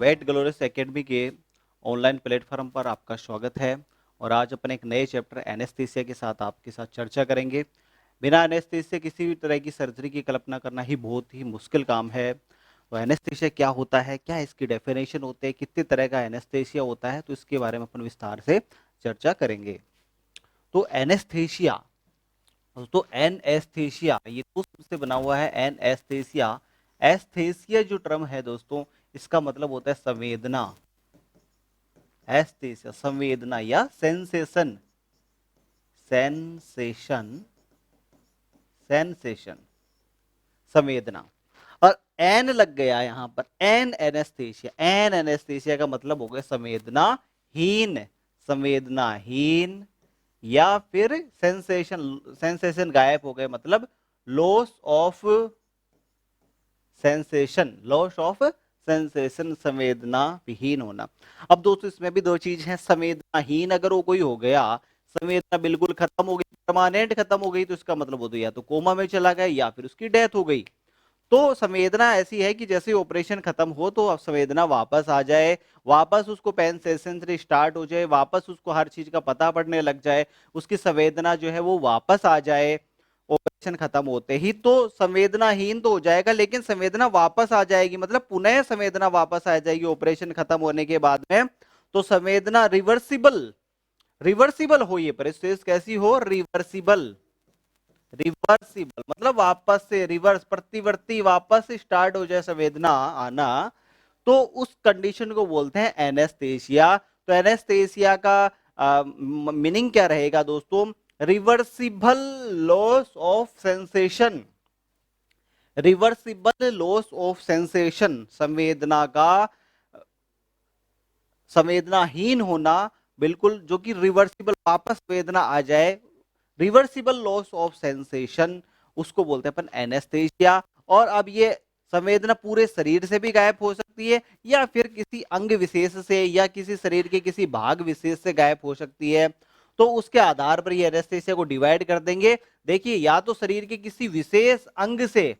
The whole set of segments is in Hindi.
वेट ग्लोरियस एकेडमी के ऑनलाइन प्लेटफॉर्म पर आपका स्वागत है। और आज अपन एक नए चैप्टर एनेस्थीसिया के साथ आपके साथ चर्चा करेंगे। बिना एनेस्थीसिया किसी भी तरह की सर्जरी की कल्पना करना ही बहुत ही मुश्किल काम है। तो एनेस्थीसिया क्या होता है, क्या इसकी डेफिनेशन होते हैं, कितने तरह का एनेस्थीसिया होता है, तो इसके बारे में अपन विस्तार से चर्चा करेंगे। तो एनेस्थीसिया, तो एनेस्थीसिया ये दो शब्द से बना हुआ है। एनेस्थीसिया, एस्थेसिया जो टर्म है दोस्तों, इसका मतलब होता है संवेदना। एस्थेसिया संवेदना या सेंसेशन, सेंसेशन, सेंसेशन, संवेदना। और एन लग गया यहां पर, एन एनेस्थेसिया। एन एनेस्थेसिया का मतलब हो गया संवेदनाहीन, संवेदनाहीन। या फिर सेंसेशन, सेंसेशन गायब हो गए मतलब loss of sensation, loss of sensation, संवेदना विहीन होना। अब दोस्तों इसमें भी दो चीज है। संवेदनाहीन अगर वो कोई हो गया, संवेदना बिल्कुल खत्म हो गई, परमानेंट खत्म हो गई, तो इसका मतलब हो तो या तो कोमा में चला गया या फिर उसकी डेथ हो गई। तो संवेदना ऐसी है कि जैसे ऑपरेशन खत्म हो तो अब संवेदना वापस आ जाए, वापस उसको पेन से स्टार्ट हो जाए, वापस उसको हर चीज का पता पड़ने लग जाए, उसकी संवेदना जो है वो वापस आ जाए ऑपरेशन खत्म होते ही। तो संवेदनाहीन तो हो जाएगा लेकिन संवेदना वापस आ जाएगी, मतलब पुनः संवेदना वापस आ जाएगी ऑपरेशन खत्म होने के बाद में। तो संवेदना रिवर्सिबल, रिवर्सिबल हो, ये प्रोसेस कैसी हो, रिवर्सिबल, रिवर्सिबल मतलब वापस से रिवर्स, प्रतिवर्ती वापस स्टार्ट हो जाए संवेदना आना, तो उस कंडीशन को बोलते हैं एनेस्थेसिया। तो एनेस्थेसिया का मीनिंग क्या रहेगा दोस्तों, reversible loss of sensation, reversible loss of sensation, संवेदना का संवेदनाहीन होना, बिल्कुल जो कि रिवर्सिबल, वापस वेदना आ जाए, रिवर्सिबल लॉस ऑफ सेंसेशन, उसको बोलते हैं अपन एनेस्थेसिया। और अब ये संवेदना पूरे शरीर से भी गायब हो सकती है या फिर किसी अंग विशेष से या किसी शरीर के किसी भाग विशेष से गायब हो सकती है। तो उसके आधार पर ये एनेस्थेसिया को डिवाइड कर देंगे। देखिए, या तो शरीर के किसी विशेष अंग से,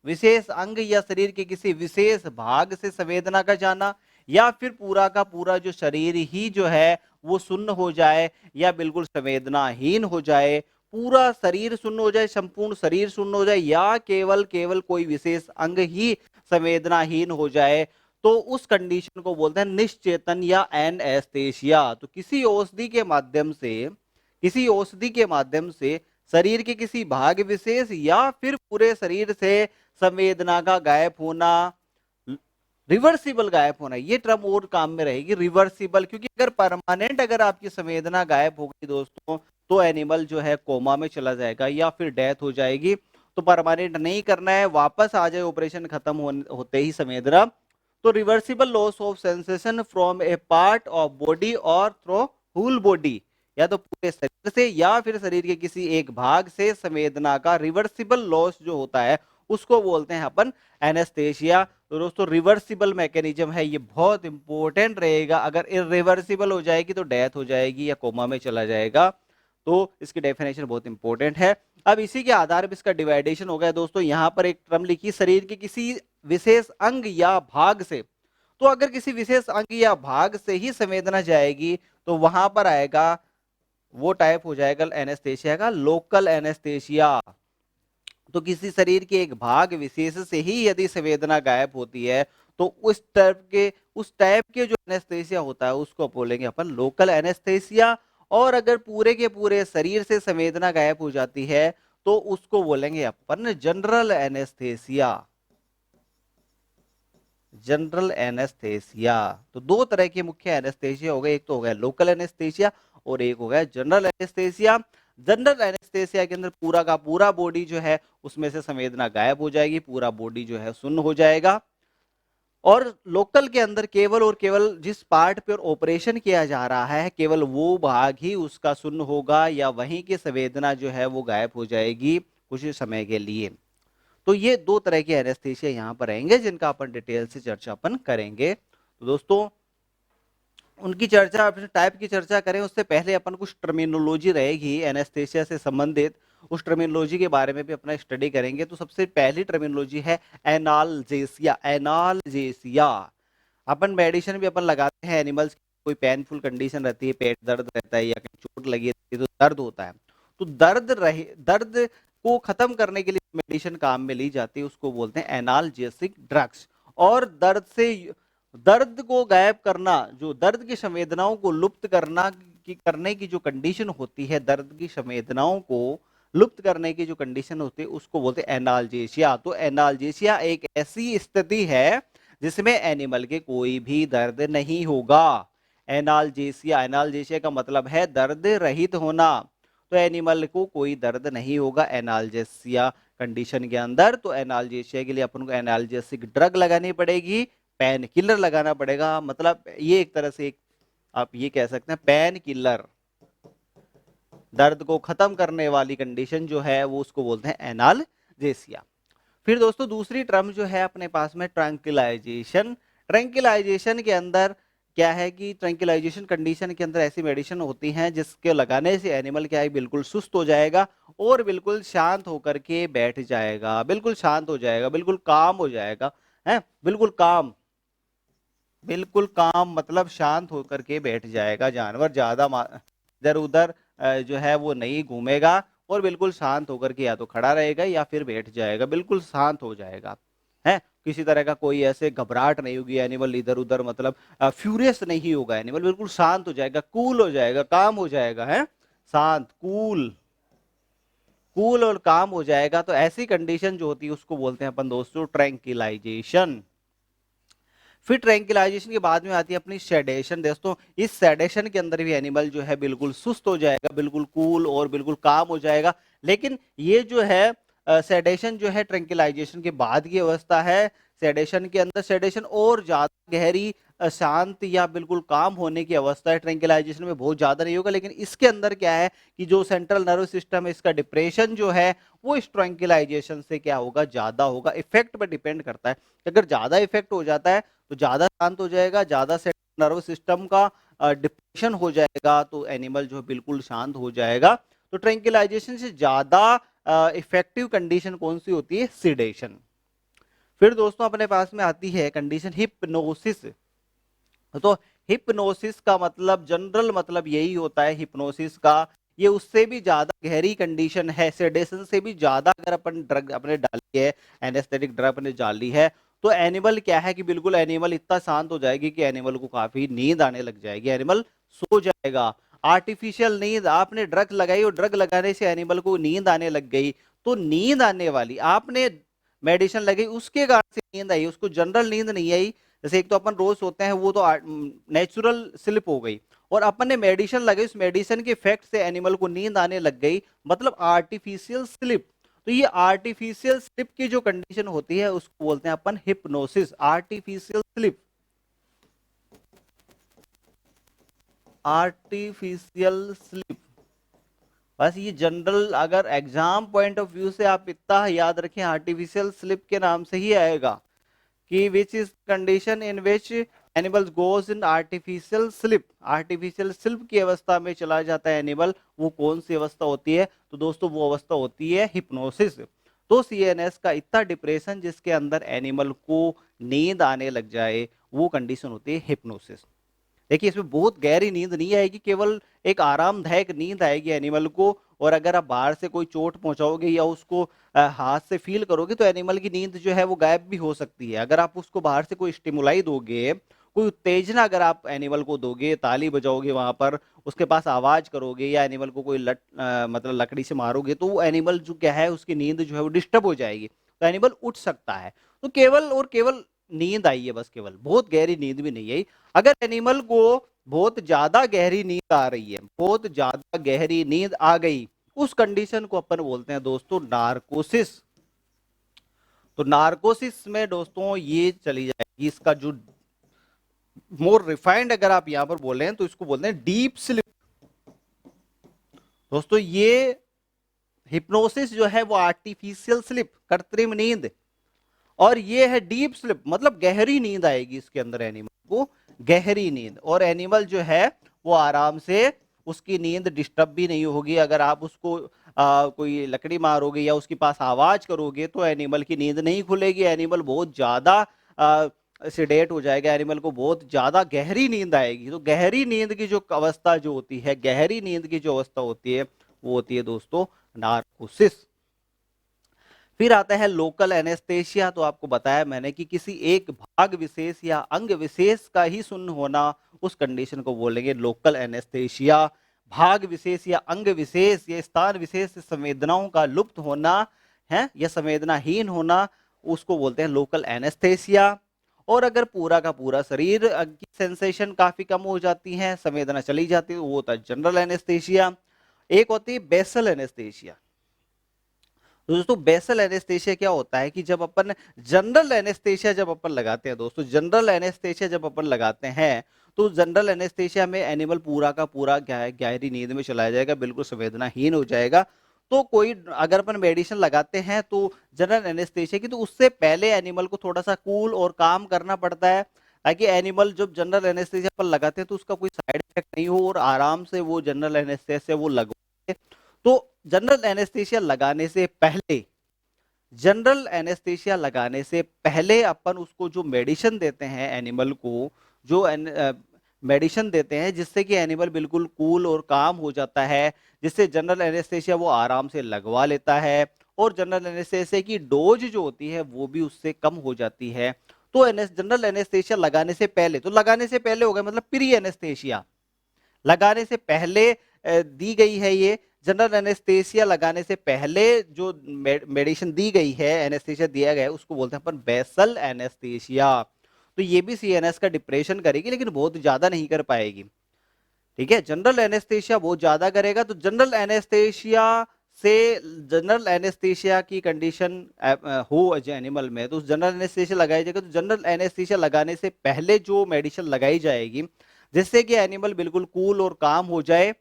विशेष अंग या शरीर के किसी विशेष भाग से संवेदना का जाना, या फिर पूरा का पूरा जो शरीर ही जो है वो सुन्न हो जाए या बिल्कुल संवेदनाहीन हो जाए, पूरा शरीर सुन्न हो जाए, संपूर्ण शरीर सुन्न हो जाए, या केवल केवल कोई विशेष अंग ही संवेदनाहीन हो जाए, तो उस कंडीशन को बोलते हैं निश्चेतन या एनेस्थेसिया। तो किसी औषधि के माध्यम से, किसी औषधि के माध्यम से शरीर के किसी भाग विशेष या फिर पूरे शरीर से संवेदना का गायब होना, रिवर्सिबल गायब होना, ये टर्म और काम में रहेगी, रिवर्सिबल। क्योंकि अगर परमानेंट अगर आपकी संवेदना गायब हो गई दोस्तों, तो एनिमल जो है कोमा में चला जाएगा या फिर डेथ हो जाएगी। तो परमानेंट नहीं करना है, वापस आ जाए ऑपरेशन खत्म होते ही संवेदना। तो reversible loss of sensation from A part of body और थ्रू होल बॉडी, या तो पूरे शरीर से या फिर शरीर के किसी एक भाग से संवेदना का रिवर्सिबल लॉस जो होता है उसको बोलते हैं अपन एनेस्थेसिया। तो दोस्तों रिवर्सिबल मैकेनिज्म है, ये बहुत इंपॉर्टेंट रहेगा। अगर इरिवर्सिबल हो जाएगी तो डेथ हो जाएगी या कोमा में चला जाएगा। तो इसकी डेफिनेशन बहुत इंपॉर्टेंट है। अब इसी के आधार पर इसका डिवाइडेशन हो गया दोस्तों। यहां पर एक टर्म लिखी, शरीर के किसी विशेष अंग या भाग से। तो अगर किसी विशेष अंग या भाग से ही संवेदना जाएगी तो वहां पर आएगा, वो टाइप हो जाएगा एनेस्थेसिया का लोकल एनेस्थेसिया। तो किसी शरीर के एक भाग विशेष से ही यदि संवेदना गायब होती है तो उस टाइप के जो एनेस्थेसिया होता है उसको बोलेंगे अपन लोकल एनेस्थेसिया। और अगर पूरे के पूरे शरीर से संवेदना गायब हो जाती है तो उसको बोलेंगे अपन जनरल एनेस्थेसिया, जनरल एनेस्थेसिया। तो दो तरह के मुख्य एनेस्थेसिया हो गए, एक तो हो गया लोकल एनेस्थेसिया और एक हो गया जनरल एनेस्थेसिया। जनरल एनेस्थेसिया के अंदर पूरा का पूरा बॉडी जो है उसमें से संवेदना गायब हो जाएगी, पूरा बॉडी जो है सुन्न हो जाएगा। और लोकल के अंदर केवल और केवल जिस पार्ट पर ऑपरेशन किया जा रहा है केवल वो भाग ही उसका सुन्न होगा या वहीं की संवेदना जो है वो गायब हो जाएगी कुछ समय के लिए। तो ये दो तरह के एनेस्थेसिया यहाँ पर रहेंगे जिनका अपन डिटेल से चर्चा अपन करेंगे। तो दोस्तों उनकी चर्चा, अपने टाइप की चर्चा करें उससे पहले अपन कुछ टर्मिनोलॉजी रहेगी एनेस्थेसिया से संबंधित, उस टर्मिनोलॉजी के बारे में भी अपना स्टडी करेंगे। तो सबसे पहली टर्मिनोलॉजी है एनाल्जेसिया, एनाल्जेसिया। अपन मेडिसिन भी अपन लगाते हैं एनिमल्स, कोई पेनफुल कंडीशन रहती है, पेट दर्द रहता है या कहीं चोट लगी रहती है तो दर्द होता है, तो दर्द को खत्म करने के लिए मेडिसिन काम में ली जाती है उसको बोलते हैं एनाल्जेसिक ड्रग्स। और दर्द को गायब करना, जो दर्द की संवेदनाओं को लुप्त करने की जो कंडीशन होती है, दर्द की संवेदनाओं को लुप्त करने की जो कंडीशन होती है उसको बोलते हैं एनाल्जेशिया। तो एनाल्जेशिया एक ऐसी स्थिति है जिसमें एनिमल के कोई भी दर्द नहीं होगा। एनाल्जेशिया, एनाल्जेशिया का मतलब है दर्द रहित होना। तो एनिमल को कोई दर्द नहीं होगा एनाल्जेशिया कंडीशन के अंदर। तो एनाल्जेशिया के लिए अपन को एनाल्जेसिक ड्रग लगानी पड़ेगी, पेन किलर लगाना पड़ेगा। मतलब ये एक तरह से आप ये कह सकते हैं पेन किलर, दर्द को खत्म करने वाली कंडीशन जो है वो उसको बोलते हैं एनाल्जेसिया। फिर दोस्तों दूसरी टर्म जो है अपने पास में ट्रैंक्विलाइजेशन। ट्रैंक्विलाइजेशन के अंदर क्या है कि ट्रैंक्विलाइजेशन कंडीशन के अंदर ऐसी मेडिसिन होती हैं जिसके लगाने से एनिमल क्या है बिल्कुल सुस्त हो जाएगा और बिल्कुल शांत होकर के बैठ जाएगा, बिल्कुल शांत हो जाएगा, बिल्कुल काम हो जाएगा, है बिल्कुल काम, बिल्कुल काम मतलब शांत होकर के बैठ जाएगा जानवर, ज्यादा इधर उधर जो है वो नहीं घूमेगा और बिल्कुल शांत होकर के या तो खड़ा रहेगा या फिर बैठ जाएगा, बिल्कुल शांत हो जाएगा, है किसी तरह का कोई ऐसे घबराहट नहीं होगी, एनिमल इधर उधर मतलब फ्यूरियस नहीं होगा, एनिमल बिल्कुल शांत हो जाएगा, कूल हो जाएगा, काम हो जाएगा, है शांत कूल, कूल और काम हो जाएगा। तो ऐसी कंडीशन जो होती है उसको बोलते हैं अपन दोस्तों ट्रैंक्विलाइजेशन। फिर ट्रैंक्विलाइजेशन के बाद में आती है अपनी सेडेशन। दोस्तों इस सेडेशन के अंदर भी एनिमल जो है बिल्कुल सुस्त हो जाएगा, बिल्कुल कूल और बिल्कुल काम हो जाएगा। लेकिन ये जो है सेडेशन जो है ट्रैंक्विलाइजेशन के बाद की अवस्था है। सेडेशन के अंदर सेडेशन और ज्यादा गहरी शांत या बिल्कुल काम होने की अवस्था है। ट्रैंक्विलाइजेशन में बहुत ज्यादा नहीं होगा, लेकिन इसके अंदर क्या है कि जो सेंट्रल नर्वस सिस्टम है इसका डिप्रेशन जो है वो इस ट्रैंक्विलाइजेशन से क्या होगा ज्यादा होगा। इफेक्ट पर डिपेंड करता है, अगर ज्यादा इफेक्ट हो जाता है तो ज्यादा शांत हो जाएगा, ज्यादा से नर्वस सिस्टम का डिप्रेशन हो जाएगा तो एनिमल जो बिल्कुल शांत हो जाएगा। तो ट्रैंक्विलाइजेशन से ज्यादा इफेक्टिव कंडीशन कौन सी होती है? सिडेशन। फिर दोस्तों अपने पास में आती है कंडीशन हिप्नोसिस। तो हिप्नोसिस का मतलब जनरल मतलब यही होता है हिप्नोसिस का, ये उससे भी ज्यादा गहरी कंडीशन है, सेडेशन से भी ज्यादा अगर अपन ड्रग अपने डाली है, एनेस्थेटिक ड्रग अपने डाली है तो एनिमल क्या है कि बिल्कुल एनिमल इतना शांत हो जाएगी कि एनिमल को काफी नींद आने लग जाएगी, एनिमल सो जाएगा। आर्टिफिशियल नींद, आपने ड्रग लगाई और ड्रग लगाने से एनिमल को नींद आने लग गई, तो नींद आने वाली आपने मेडिसिन लगाई उसके कारण से नींद आई, उसको जनरल नींद नहीं आई। जैसे एक तो अपन रोज सोते हैं वो तो नेचुरल स्लिप हो गई, और अपन ने मेडिसिन लगाई, उस मेडिसिन के इफेक्ट से एनिमल को नींद आने लग गई, मतलब आर्टिफिशियल स्लिप। तो ये आर्टिफिशियल स्लिप की जो कंडीशन होती है उसको बोलते हैं अपन hypnosis, artificial sleep, artificial sleep. बस ये जनरल अगर एग्जाम पॉइंट ऑफ व्यू से आप इतना याद रखें, आर्टिफिशियल स्लिप के नाम से ही आएगा कि which is condition in which animals goes in artificial sleep, artificial slip की अवस्था में चला जाता है एनिमल। वो कौन सी अवस्था होती है? तो दोस्तों वो अवस्था होती है हिप्नोसिस। तो सीएनएस का इतना डिप्रेशन जिसके अंदर एनिमल को नींद आने लग जाए वो कंडीशन होती है हिप्नोसिस। देखिए इसमें बहुत गहरी नींद नहीं आएगी, केवल एक आरामदायक नींद आएगी एनिमल को। और अगर आप बाहर से कोई चोट पहुंचाओगे या उसको हाथ से फील करोगे तो एनिमल की नींद जो है वो गायब भी हो सकती है। अगर आप उसको बाहर से कोई स्टिमुलाई दोगे, कोई उत्तेजना अगर आप एनिमल को दोगे, ताली बजाओगे वहां पर, उसके पास आवाज करोगे या एनिमल को कोई मतलब लकड़ी से मारोगे तो वो एनिमल जो क्या है उसकी नींद जो है वो डिस्टर्ब हो जाएगी, तो एनिमल उठ सकता है। तो केवल और केवल नींद आई है बस, केवल बहुत गहरी नींद भी नहीं आई। अगर एनिमल को बहुत ज्यादा गहरी नींद आ रही है, बहुत ज्यादा गहरी नींद आ गई, उस कंडीशन को अपन बोलते हैं दोस्तों नार्कोसिस। तो नार्कोसिस में दोस्तों ये चली जाएगी, इसका जो मोर रिफाइंड अगर आप यहां पर बोले तो इसको बोलते हैं डीप स्लिप। दोस्तों ये हिप्नोसिस जो है वो आर्टिफिशियल स्लिप, कृत्रिम नींद, और ये है डीप स्लिप मतलब गहरी नींद आएगी इसके अंदर एनिमल को, गहरी नींद। और एनिमल जो है वो आराम से, उसकी नींद डिस्टर्ब भी नहीं होगी। अगर आप उसको कोई लकड़ी मारोगे या उसके पास आवाज करोगे तो एनिमल की नींद नहीं खुलेगी, एनिमल बहुत ज्यादा सिडेट हो जाएगा, एनिमल को बहुत ज्यादा गहरी नींद आएगी। तो गहरी नींद की जो अवस्था जो होती है, गहरी नींद की जो अवस्था होती है, वो होती है दोस्तों नार्कोसिस। फिर आता है लोकल एनेस्थेशिया। तो आपको बताया मैंने कि किसी एक भाग विशेष या अंग विशेष का ही शून्य होना, उस कंडीशन को बोलेंगे लोकल एनेस्थेशिया। भाग विशेष या अंग विशेष या स्थान विशेष से संवेदनाओं का लुप्त होना है या संवेदनाहीन होना, उसको बोलते हैं लोकल एनेस्थेशिया। और अगर पूरा का पूरा शरीर की सेंसेशन काफी कम हो जाती है, संवेदना चली जाती है, वो होता है जनरल एनेस्थेशिया। एक होती है बेसल एनेस्थेशिया। तो दोस्तों बेसल एनेस्थेशिया क्या होता है कि जब अपन जनरल एनेस्थेशिया जब अपन लगाते हैं दोस्तों, जनरल एनेस्थेशिया जब अपन लगाते हैं, तो जनरल एनेस्थेशिया में एनिमल पूरा का पूरा गहरी नींद में चला जाएगा, बिल्कुल संवेदनाहीन हो जाएगा। तो कोई अगर अपन मेडिसिन लगाते हैं तो जनरल एनेस्थेशिया की, तो उससे पहले एनिमल को थोड़ा सा कूल और काम करना पड़ता है, ताकि एनिमल जब जनरल एनेस्थेशिया पर लगाते हैं तो उसका कोई साइड इफेक्ट नहीं हो और आराम से वो जनरल एनेस्थेशिया वो लगवाए। तो जनरल एनेस्थेशिया लगाने से पहले, जनरल एनेस्थेशिया लगाने से पहले अपन उसको जो मेडिसिन देते हैं एनिमल को, जो मेडिसिन देते हैं जिससे कि एनिमल बिल्कुल कूल और काम हो जाता है, जिससे जनरल एनेस्थेशिया वो आराम से लगवा लेता है और जनरल एनेस्थेशिया की डोज जो होती है वो भी उससे कम हो जाती है। तो जनरल एनेस्थेशिया लगाने से पहले, तो लगाने से पहले हो गया मतलब प्री एनेस्थेशिया, लगाने से पहले दी गई है ये। जनरल एनेस्थेसिया लगाने से पहले जो मेडिसिन दी गई है, एनेस्थेसिया दिया गया है, उसको बोलते हैं अपन बेसल एनेस्थेसिया। तो ये भी सीएनएस का डिप्रेशन करेगी, लेकिन बहुत ज्यादा नहीं कर पाएगी। ठीक है, जनरल एनेस्थेसिया बहुत ज्यादा करेगा। तो जनरल एनेस्थेसिया से, जनरल एनेस्थेसिया की कंडीशन हो एनिमल में, तो जनरल एनेस्थेसिया लगाई जाएगी। तो जनरल एनेस्थेसिया लगाने से पहले जो मेडिसिन लगाई जाएगी जिससे कि एनिमल बिल्कुल कूल और काम हो जाए,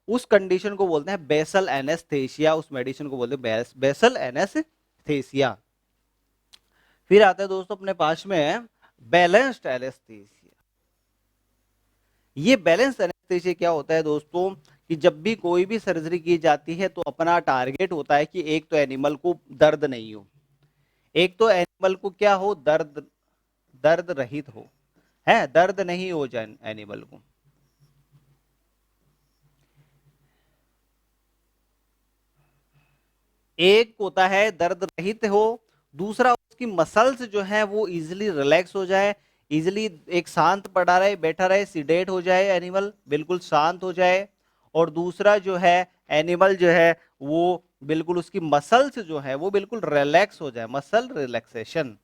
उस कंडीशन को बोलते हैं बेसल एनेस्थेसिया। उस मेडिसिन को बोलते हैं बेसल एनेस्थेसिया। फिर आता है दोस्तों अपने पास में बैलेंस्ड एनेस्थेसिया। ये बैलेंस एनेस्थेसिया क्या होता है दोस्तों कि जब भी कोई भी सर्जरी की जाती है तो अपना टारगेट होता है कि एक तो एनिमल को दर्द नहीं हो, एक तो एनिमल को क्या हो, दर्द, दर्द रहित हो, है, दर्द नहीं हो जाए एनिमल को। एक होता है दर्द रहित हो, दूसरा उसकी मसल्स जो है वो इजिली रिलैक्स हो जाए, इजिली एक शांत पड़ा रहे, बैठा रहे, सिडेट हो जाए एनिमल, बिल्कुल शांत हो जाए। और दूसरा जो है एनिमल जो है वो बिल्कुल उसकी मसल्स जो है वो बिल्कुल रिलैक्स हो जाए, मसल रिलैक्सेशन,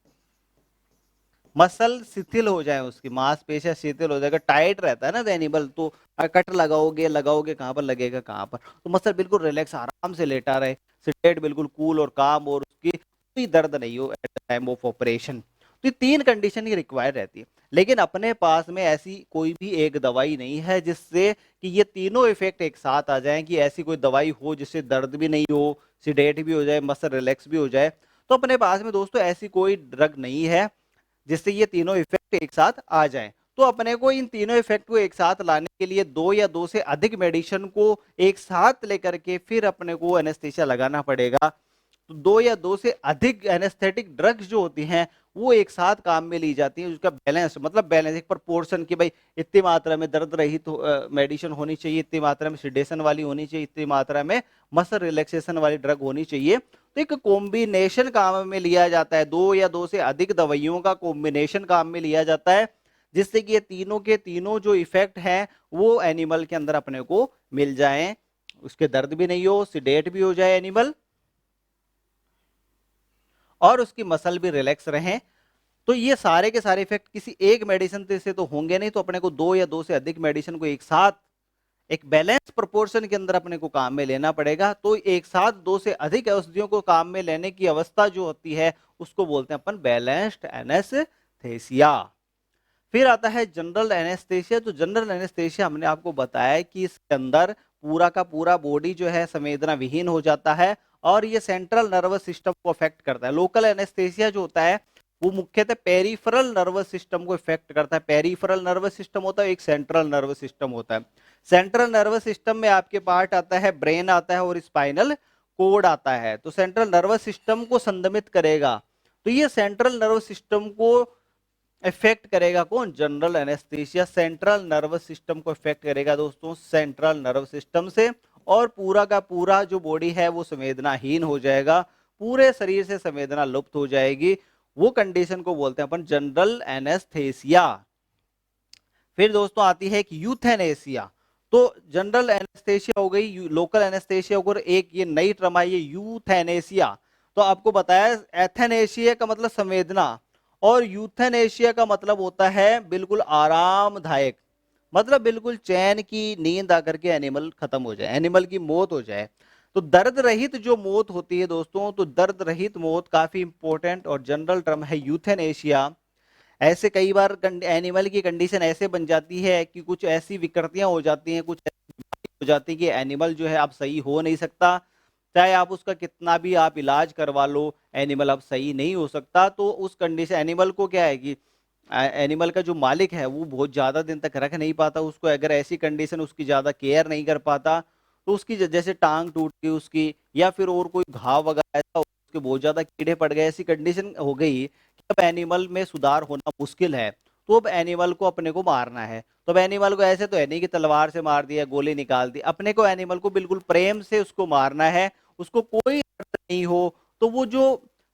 मसल शिथिल हो जाए, उसकी मांसपेशियां शिथिल हो जाएगा, टाइट रहता है ना एनिमल, तो कट लगाओगे, लगाओगे कहां पर लगेगा, कहां पर, तो मसल बिल्कुल रिलैक्स आराम से लेटा रहे, सिटेड बिल्कुल कूल और काम, और उसकी कोई दर्द नहीं हो at the time of operation. तो ये तीन कंडीशन ही रिक्वायर रहती है। लेकिन अपने पास में ऐसी कोई भी एक दवाई नहीं है जिससे कि ये तीनों इफेक्ट एक साथ आ जाएं, कि ऐसी कोई दवाई हो जिससे दर्द भी नहीं हो, सिडेट भी हो जाए, मसल रिलैक्स भी हो जाए। तो अपने पास में दोस्तों ऐसी कोई ड्रग नहीं है जिससे ये तीनों इफेक्ट एक साथ आ जाएं। तो अपने को इन तीनों इफेक्ट को एक साथ लाने के लिए दो या दो से अधिक मेडिसिन को एक साथ लेकर के फिर अपने को एनेस्थेसिया लगाना पड़ेगा। तो दो या दो से अधिक एनेस्थेटिक ड्रग्स जो होती हैं वो एक साथ काम में ली जाती हैं, उसका बैलेंस, मतलब बैलेंस, एक प्रोपोर्शन कि भाई इतनी मात्रा में दर्द रहित मेडिसिन होनी चाहिए, इतनी मात्रा में सिडेशन वाली होनी चाहिए, इतनी मात्रा में मसल रिलैक्सेशन वाली ड्रग होनी चाहिए। तो एक कॉम्बिनेशन काम में लिया जाता है, दो या दो से अधिक दवाइयों का कॉम्बिनेशन काम में लिया जाता है, जिससे कि ये तीनों के तीनों जो इफेक्ट हैं वो एनिमल के अंदर अपने को मिल जाएं, उसके दर्द भी नहीं हो, सिडेट भी हो जाए एनिमल, और उसकी मसल भी रिलैक्स रहे। तो ये सारे के सारे इफेक्ट किसी एक मेडिसिन से तो होंगे नहीं, तो अपने को दो या दो से अधिक मेडिसिन को एक साथ एक बैलेंस प्रोपोर्शन के अंदर अपने को काम में लेना पड़ेगा। तो एक साथ दो से अधिक औषधियों को काम में लेने की अवस्था जो होती है उसको बोलते हैं अपन बैलेंस्ड एनेस्थेसिया। फिर आता है जनरल एनेस्थेसिया। तो जनरल एनेस्थेसिया हमने आपको बताया कि इसके अंदर पूरा का पूरा बॉडी जो है संवेदना विहीन हो जाता है और ये सेंट्रल नर्वस सिस्टम को अफेक्ट करता है। लोकल एनेस्थेसिया जो होता है वो मुख्यतः पेरिफेरल नर्वस सिस्टम को इफेक्ट करता है। पेरिफेरल नर्वस सिस्टम होता है, एक सेंट्रल नर्वस सिस्टम होता है। सेंट्रल नर्वस सिस्टम में आपके पार्ट आता है, ब्रेन आता है और स्पाइनल कोड आता है। तो सेंट्रल नर्वस सिस्टम को संदमित करेगा। तो ये सेंट्रल नर्वस सिस्टम को इफेक्ट करेगा कौन? General anaesthesia central nervous system को इफेक्ट करेगा दोस्तों, सेंट्रल नर्व सिस्टम से, और पूरा का पूरा जो बॉडी है वो संवेदनाहीन हो जाएगा, पूरे शरीर से संवेदना लुप्त हो जाएगी। वो कंडीशन को बोलते हैं अपन जनरल एनेस्थीसिया। फिर दोस्तों आती है एक यूथेनेसिया। तो जनरल एनेस्थेसिया हो गई, लोकल एनेस्थेसिया हो गई, एक ये नई टर्म आई है यूथेनेसिया। तो आपको बताया एथेनेशिया का मतलब संवेदना, और यूथेनेशिया का मतलब होता है बिल्कुल आरामदायक, मतलब बिल्कुल चैन की नींद आकर के एनिमल खत्म हो जाए, एनिमल की मौत हो जाए। तो दर्द रहित जो मौत होती है दोस्तों, तो दर्द रहित मौत काफी इंपॉर्टेंट और जनरल टर्म है यूथेनेशिया। ऐसे कई बार एनिमल की कंडीशन ऐसे बन जाती है कि कुछ ऐसी विकृतियां हो जाती हैं, कुछ ऐसी बीमारी हो जाती है कि एनिमल जो है अब सही हो नहीं सकता, चाहे आप उसका कितना भी आप इलाज करवा लो, एनिमल अब सही नहीं हो सकता। तो उस कंडीशन एनिमल को क्या है कि एनिमल का जो मालिक है वो बहुत ज्यादा दिन तक रख नहीं पाता उसको, अगर ऐसी कंडीशन उसकी ज्यादा केयर नहीं कर पाता, तो उसकी जैसे टांग टूट गई उसकी, या फिर और कोई घाव वगैरह ऐसा, उसके बहुत ज्यादा कीड़े पड़ गए, ऐसी कंडीशन हो गई कि अब एनिमल में सुधार होना मुश्किल है, तो अब एनिमल को अपने को मारना है। तो अब एनिमल को ऐसे तो है नहीं कि तलवार से मार दिया, गोली निकाल दी, अपने को एनिमल को बिल्कुल प्रेम से उसको मारना है, उसको कोई दर्द नहीं हो। तो वो जो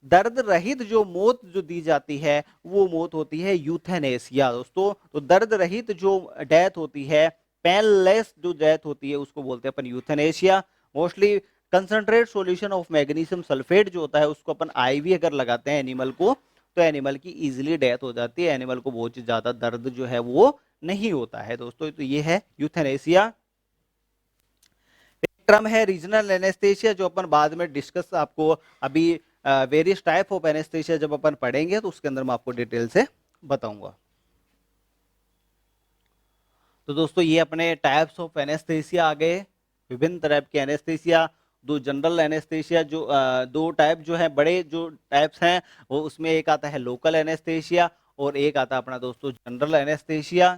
दर्द रहित जो मौत जो दी जाती है वो मौत होती है यूथेनेसिया दोस्तों। तो दर्द रहित जो डेथ होती है, पेनलेस जो डेथ होती है, उसको बोलते हैं अपन euthanasia. Mostly concentrate solution of magnesium sulphate जो होता है उसको अपन आईवी अगर लगाते हैं एनिमल को, तो एनिमल की इजीली डेथ हो जाती है, एनिमल को बहुत ज्यादा दर्द जो है वो नहीं होता है दोस्तों। तो ये है यूथेनेसिया। टर्म है रीजनल एनेस्थेशिया, जो अपन बाद में डिस्कस आपको अभी वेरियस टाइप ऑफ एनेस्थेशिया जब अपन पढ़ेंगे तो उसके अंदर मैं आपको डिटेल से बताऊंगा। तो दोस्तों ये अपने टाइप्स ऑफ एनेस्थेसिया आ गए, विभिन्न तरह के एनेस्थेसिया। दो जनरल एनेस्थेसिया जो दो टाइप जो है बड़े जो टाइप्स हैं, वो उसमें एक आता है लोकल एनेस्थेसिया और एक आता है अपना दोस्तों जनरल एनेस्थेसिया।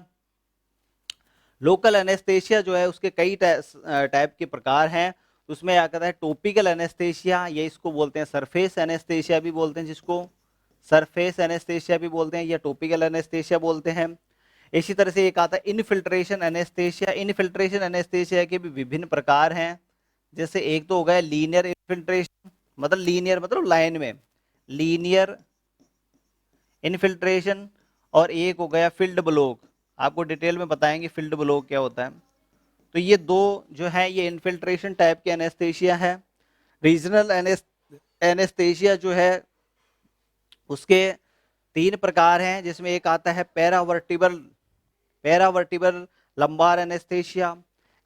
लोकल एनेस्थेशिया जो है उसके कई टाइप के प्रकार हैं। उसमें आता है टॉपिकल एनेस्थेशिया, ये इसको बोलते हैं सरफेस एनेस्थेशिया भी बोलते हैं, जिसको सरफेस एनेस्थेशिया भी बोलते हैं या टॉपिकल एनेस्थेशिया बोलते हैं। इसी तरह से एक आता है इनफिल्ट्रेशन एनेस्थेशिया। इनफिल्ट्रेशन एनेस्थेशिया के भी विभिन्न प्रकार हैं, जैसे एक तो हो गया लीनियर इनफिल्ट्रेशन, मतलब लीनियर मतलब लाइन में लीनियर इनफिल्ट्रेशन, और एक हो गया फील्ड ब्लॉक। आपको डिटेल में बताएंगे फील्ड ब्लॉक क्या होता है। तो ये दो जो है ये इन्फिल्ट्रेशन टाइप के एनेस्थेशिया है। रीजनल एनेस्थेशिया जो है उसके तीन प्रकार हैं, जिसमें एक आता है paravertebral paravertebral lumbar anaesthesia,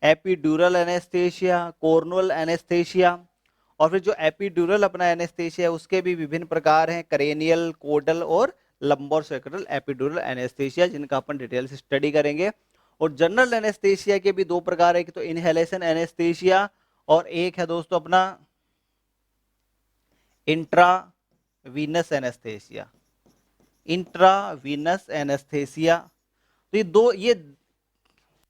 epidural anaesthesia, cornual anaesthesia. और फिर जो एपिड्यूरल अपना एनेस्थेशिया है उसके भी विभिन्न प्रकार हैं, करेनियल, कोडल और लंबर सेक्रल एपिड्यूरल एनेस्थेशिया, जिनका अपन डिटेल से स्टडी करेंगे। और जनरल एनेस्थेशिया के भी दो प्रकार है, एक तो इनहेलेशन एनेस्थेशिया और एक है दोस्तों अपना इंट्रावीनस एनेस्थेशिया। Intravenous anaesthesia. तो ये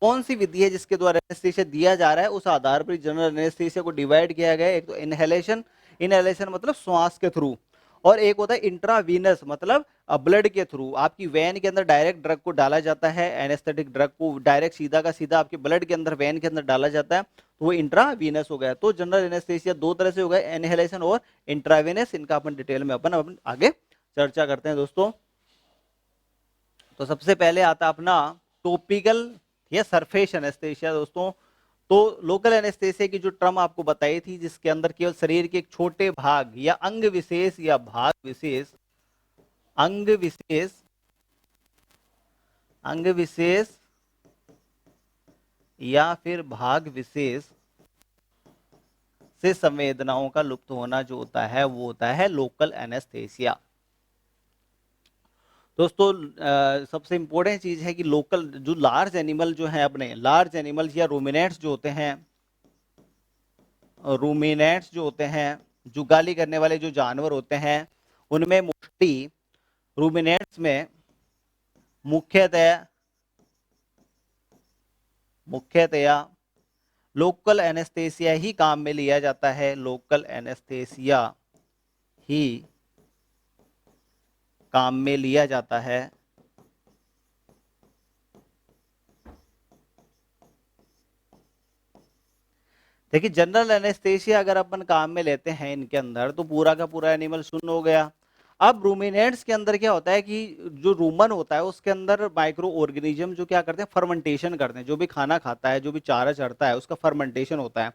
कौन सी विधि है जिसके द्वारा एनेस्थेशिया दिया जा रहा है, उस आधार पर जनरल एनेस्थेशिया को डिवाइड किया गया है। एक तो इनहेलेशन, इनहेलेशन मतलब श्वास के थ्रू, और एक होता है इंट्रावीनस मतलब ब्लड के थ्रू, आपकी वेन के अंदर डायरेक्ट ड्रग को डाला जाता है, एनेस्थेटिक ड्रग को डायरेक्ट सीधा का सीधा आपके ब्लड के अंदर वेन के अंदर डाला जाता है, तो वो इंट्रावीनस हो गया। तो जनरल एनेस्थेशिया दो तरह से हो गया, इनहेलेशन और इंट्रावीनस। इनका अपन डिटेल में अपन आगे चर्चा करते हैं दोस्तों। तो सबसे पहले आता अपना टॉपिकल या सरफेस एनेस्थेशिया दोस्तों। तो लोकल एनेस्थेशिया की जो टर्म आपको बताई थी, जिसके अंदर केवल शरीर के एक छोटे भाग या अंग विशेष या भाग विशेष, अंग विशेष, अंग विशेष या फिर भाग विशेष से संवेदनाओं का लुप्त होना जो होता है वो होता है लोकल एनेस्थेशिया। दोस्तों सबसे इंपॉर्टेंट चीज है कि लोकल जो लार्ज एनिमल जो है, अपने लार्ज एनिमल्स या रूमिनेट्स जो होते हैं, रूमिनेट्स जो होते हैं, जुगाली करने वाले जो जानवर होते हैं, उनमें मोस्टली रूमिनेट्स में मुख्यतः मुख्यतया लोकल एनेस्थेसिया ही काम में लिया जाता है, लोकल एनेस्थेसिया ही काम में लिया जाता है। देखिए जनरल एनेस्थेसिया अगर अपन काम में लेते हैं इनके अंदर तो पूरा का पूरा एनिमल शून्य हो गया। अब रूमिनेंट्स के अंदर क्या होता है कि जो रूमन होता है उसके अंदर माइक्रो ऑर्गेनिज्म जो क्या करते हैं, फर्मेंटेशन करते हैं। जो भी खाना खाता है, जो भी चारा चढ़ता है, उसका फर्मेंटेशन होता है।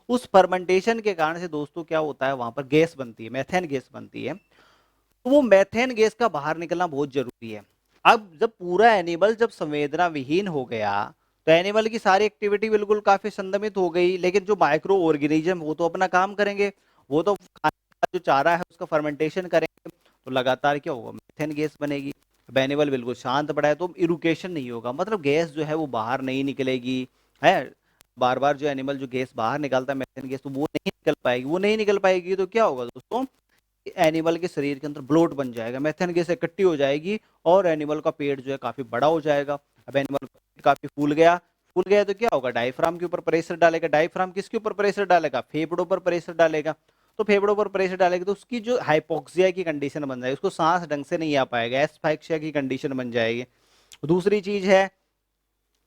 उस फर्मेंटेशन के कारण से दोस्तों क्या होता है, वहां पर गैस बनती है, मेथेन गैस बनती है। तो वो मेथेन गैस का बाहर निकलना बहुत जरूरी है। अब जब पूरा एनिमल जब संवेदना विहीन हो गया तो एनिमल की सारी एक्टिविटी बिल्कुल काफी संदमित हो गई, लेकिन जो माइक्रो ऑर्गेनिज्म वो तो अपना काम करेंगे। वो तो खाने का जो चारा है उसका फर्मेंटेशन करेंगे, तो लगातार क्या होगा, मेथेन गैस बनेगी। अब एनिमल बिल्कुल शांत पड़ा है तो इरुकेशन नहीं होगा, मतलब गैस जो है वो बाहर नहीं निकलेगी है। बार बार जो एनिमल जो गैस बाहर निकालता है मेथेन गैस, तो वो नहीं निकल पाएगी। वो नहीं निकल पाएगी तो क्या होगा दोस्तों, एनिमल के शरीर के अंदर ब्लोट बन जाएगा, मेथेन गैस इकट्ठी हो जाएगी और एनिमल का पेट जो है काफी बड़ा हो जाएगा। अब एनिमल का पेट काफी फूल गया तो क्या होगा, डायफ्राम के ऊपर प्रेशर डालेगा। डायफ्राम किसके ऊपर प्रेशर डालेगा, फेफड़ों पर प्रेशर डालेगा। तो फेफड़ों पर प्रेशर डालेगा तो उसकी जो हाइपोक्सिया की कंडीशन बन जाएगी, उसको सांस ढंग से नहीं आ पाएगा, एस्फाइक्सिया की कंडीशन बन जाएगी। दूसरी चीज है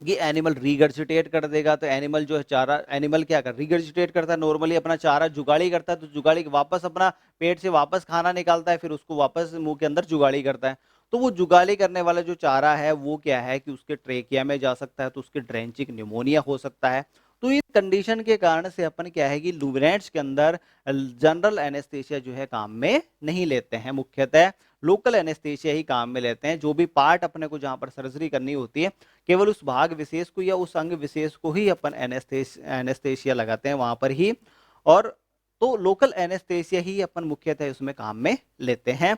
ये एनिमल रिगर्जिटेट कर देगा। तो एनिमल जो है चारा, एनिमल क्या कर रिगर्जिटेट करता है, नॉर्मली अपना चारा जुगाड़ी करता है, तो जुगाड़ी वापस अपना पेट से वापस खाना निकालता है, फिर उसको वापस मुंह के अंदर जुगाड़ी करता है। तो वो जुगाली करने वाला जो चारा है वो क्या है कि उसके ट्रेकिया में जा सकता है, तो उसके ड्रेंचिक निमोनिया हो सकता है। तो इस कंडीशन के कारण से अपन क्या है कि लुमिनेंट्स के अंदर जनरल एनेस्थेसिया जो है काम में नहीं लेते हैं, मुख्यतः लोकल एनेस्थेसिया ही काम में लेते हैं। जो भी पार्ट अपने को जहां पर सर्जरी करनी होती है, केवल उस भाग विशेष को या उस अंग विशेष को ही अपन एनेस्थेसिया लगाते हैं वहां पर ही। और तो लोकल एनेस्थेसिया ही अपन मुख्यतः उसमें काम में लेते हैं।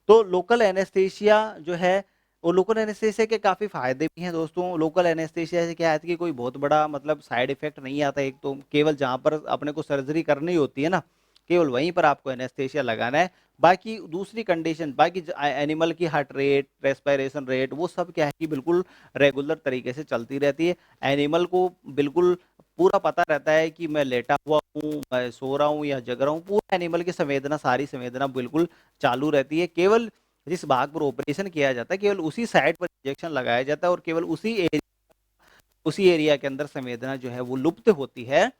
तो लोकल एनेस्थेसिया जो है, वो लोकल एनेस्थेसिया के काफी फायदे भी हैं दोस्तों। लोकल एनेस्थेसिया से क्या है कि कोई बहुत बड़ा मतलब साइड इफेक्ट नहीं आता। एक तो केवल जहां पर अपने को सर्जरी करनी होती है ना, केवल वहीं पर आपको एनेस्थेसिया लगाना है। बाकी दूसरी कंडीशन, बाकी एनिमल की हार्ट रेट, रेस्पिरेशन रेट, वो सब क्या है कि बिल्कुल रेगुलर तरीके से चलती रहती है। एनिमल को बिल्कुल पूरा पता रहता है कि मैं लेटा हुआ हूँ, मैं सो रहा हूँ या जग रहा हूँ। पूरा एनिमल की संवेदना, सारी संवेदना बिल्कुल चालू रहती है। केवल जिस भाग पर ऑपरेशन किया जाता है केवल उसी साइड पर इंजेक्शन लगाया जाता है और केवल उसी एरिया के अंदर संवेदना जो है वो लुप्त होती है।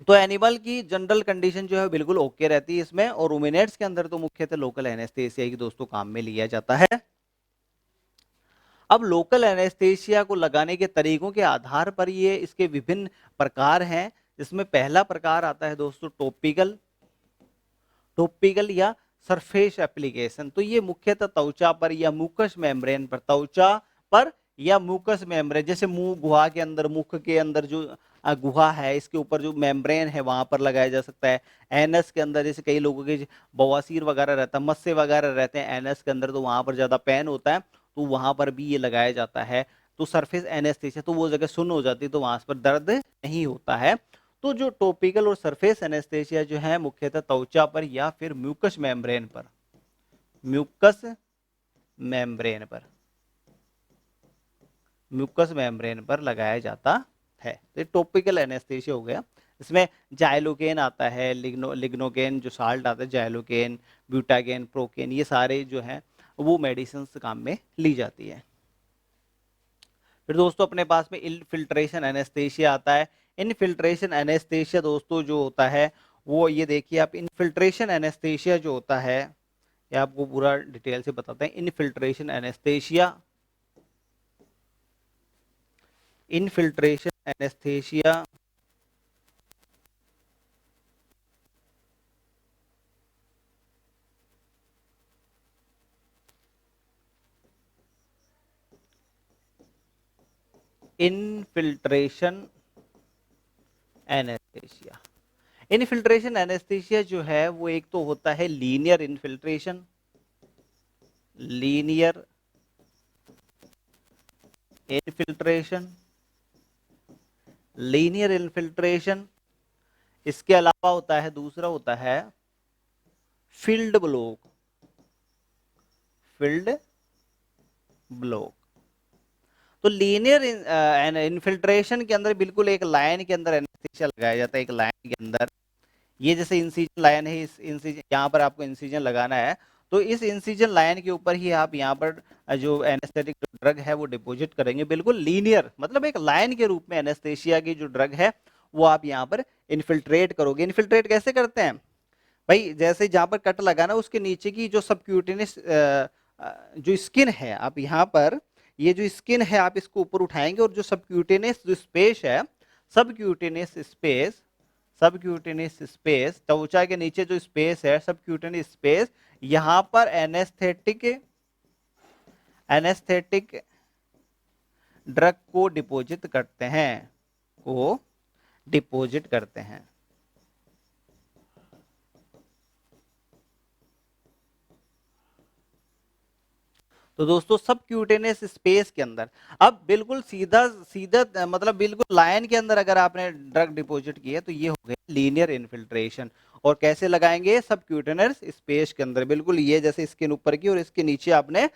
तो एनिमल की जनरल कंडीशन जो है बिल्कुल ओके रहती है इसमें। और रूमिनेट्स के अंदर तो मुख्यतः लोकल एनेस्थेसिया की दोस्तों काम में लिया जाता है। अब लोकल एनेस्थेसिया को लगाने के तरीकों के आधार पर ये इसके विभिन्न प्रकार हैं। इसमें पहला प्रकार आता है दोस्तों टॉपिकल, टॉपिकल या सरफेस एप्लीकेशन। तो ये मुख्यतः त्वचा पर या मुकस मेम्ब्रेन पर, त्वचा पर या मुकस मेम्ब्रेन, जैसे मुंह गुहा के अंदर, मुख के अंदर जो गुहा है इसके ऊपर जो मेम्ब्रेन है वहां पर लगाया जा सकता है। एनस के अंदर, जैसे कई लोगों के बवासीर वगैरह रहता है, मस्से वगैरह रहते हैं एनस के अंदर, तो वहां पर ज्यादा पेन होता है, तो वहां पर भी ये लगाया जाता है। तो सरफेस एनेस्थेसिया, तो वो जगह सुन्न हो जाती है, तो वहां पर दर्द नहीं होता है। तो जो टॉपिकल और सरफेस एनेस्थेसिया जो है मुख्यतः त्वचा पर या फिर म्यूकस मेम्ब्रेन पर, म्यूकस मेम्ब्रेन पर, म्यूकस मेम्ब्रेन पर लगाया जाता है। तो टॉपिकल एनेस्थेसिया हो गया। इसमें जाइलोकेन आता है, लिग्नोकेन जो साल्ट आता है, जाइलोकेन, ब्यूटाकेन, प्रोकेन, ये सारे जो हैं वो मेडिसिन काम में ली जाती है। फिर दोस्तों अपने पास में इनफिल्ट्रेशन एनेस्थेसिया आता है। इनफिल्ट्रेशन एनेस्थेसिया दोस्तों जो होता है वो, ये देखिए आप, इनफिल्ट्रेशन एनेस्थेसिया जो होता है, ये आपको पूरा डिटेल से बताते हैं। Infiltration anaesthesia, infiltration anaesthesia infiltration anaesthesia, infiltration anaesthesia जो है वो एक तो होता है linear infiltration, linear infiltration, linear infiltration. इसके अलावा होता है, दूसरा होता है फील्ड ब्लॉक, फील्ड ब्लॉक। तो लीनियर इनफिल्ट्रेशन के अंदर बिल्कुल एक लाइन के अंदर एनेस्थेसिया लगाया जाता है, एक लाइन के अंदर। ये जैसे इंसिजन लाइन है, इस इंसिजन यहाँ पर आपको इंसिजन लगाना है, तो इस इंसिजन लाइन के ऊपर ही आप यहाँ पर जो एनेस्थेटिक ड्रग है वो डिपॉजिट करेंगे। बिल्कुल लीनियर, मतलब एक लाइन के रूप में एनेस्थेसिया की जो ड्रग है वो आप यहाँ पर इन्फिल्ट्रेट करोगे। इन्फिल्ट्रेट कैसे करते हैं भाई, जैसे जहां पर कट लगा ना उसके नीचे की जो सबक्यूटेनियस जो स्किन है, आप यहाँ पर ये जो स्किन है आप इसको ऊपर उठाएंगे और जो सबक्यूटेनियस जो स्पेस है, सबक्यूटेनियस स्पेस, सबक्यूटेनियस स्पेस त्वचा के नीचे जो स्पेस है सबक्यूटेनियस स्पेस, यहां पर एनेस्थेटिक एनेस्थेटिक ड्रग को डिपॉजिट करते हैं, को डिपॉजिट करते हैं। तो दोस्तों सबक्यूटेनियस स्पेस के अंदर अब बिल्कुल सीधा सीधा मतलब बिल्कुल लाइन के अंदर अगर आपने ड्रग डिपॉजिट की है तो ये हो गया लीनियर इन्फिल्ट्रेशन। और कैसे लगाएंगे, सबक्यूटेनियस स्पेस के अंदर, बिल्कुल ये जैसे स्किन ऊपर की और इसके नीचे आपने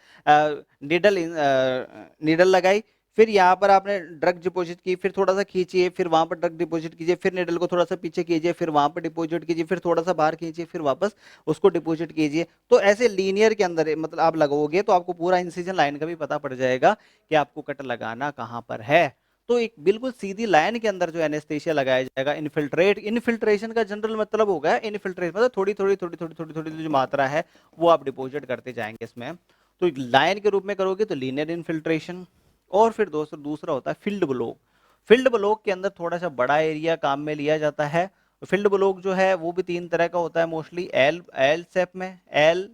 नीडल लगाई, फिर यहाँ पर आपने ड्रग डिपॉजिट की, फिर थोड़ा सा खींचिए, फिर वहां पर ड्रग डिपॉजिट कीजिए, फिर नीडल को थोड़ा सा पीछे कीजिए, फिर वहां पर डिपॉजिट कीजिए, फिर थोड़ा सा बाहर खींचिए, फिर वापस उसको डिपॉजिट कीजिए। तो ऐसे लीनियर के अंदर मतलब आप लगोगे तो आपको पूरा इंसिजन लाइन का भी पता पड़ जाएगा कि आपको कट लगाना कहां पर है। तो एक बिल्कुल सीधी लाइन के अंदर जो एनेस्थेसिया लगाया जाएगा। इन्फिल्ट्रेट, इन्फिल्ट्रेशन का जनरल मतलब होगा इन्फिल्ट्रेट मतलब थोड़ी थोड़ी थोड़ी थोड़ी थोड़ी थोड़ी जो मात्रा है वो आप डिपॉजिट करते जाएंगे इसमें। तो लाइन के रूप में करोगे तो लीनियर इन्फिल्ट्रेशन। और फिर दोस्तों दूसरा होता है फील्ड ब्लॉक। फील्ड ब्लॉक के अंदर थोड़ा सा बड़ा एरिया काम में लिया जाता है। फील्ड ब्लॉक जो है वो भी तीन तरह का होता है मोस्टली, एल एल शेप में, L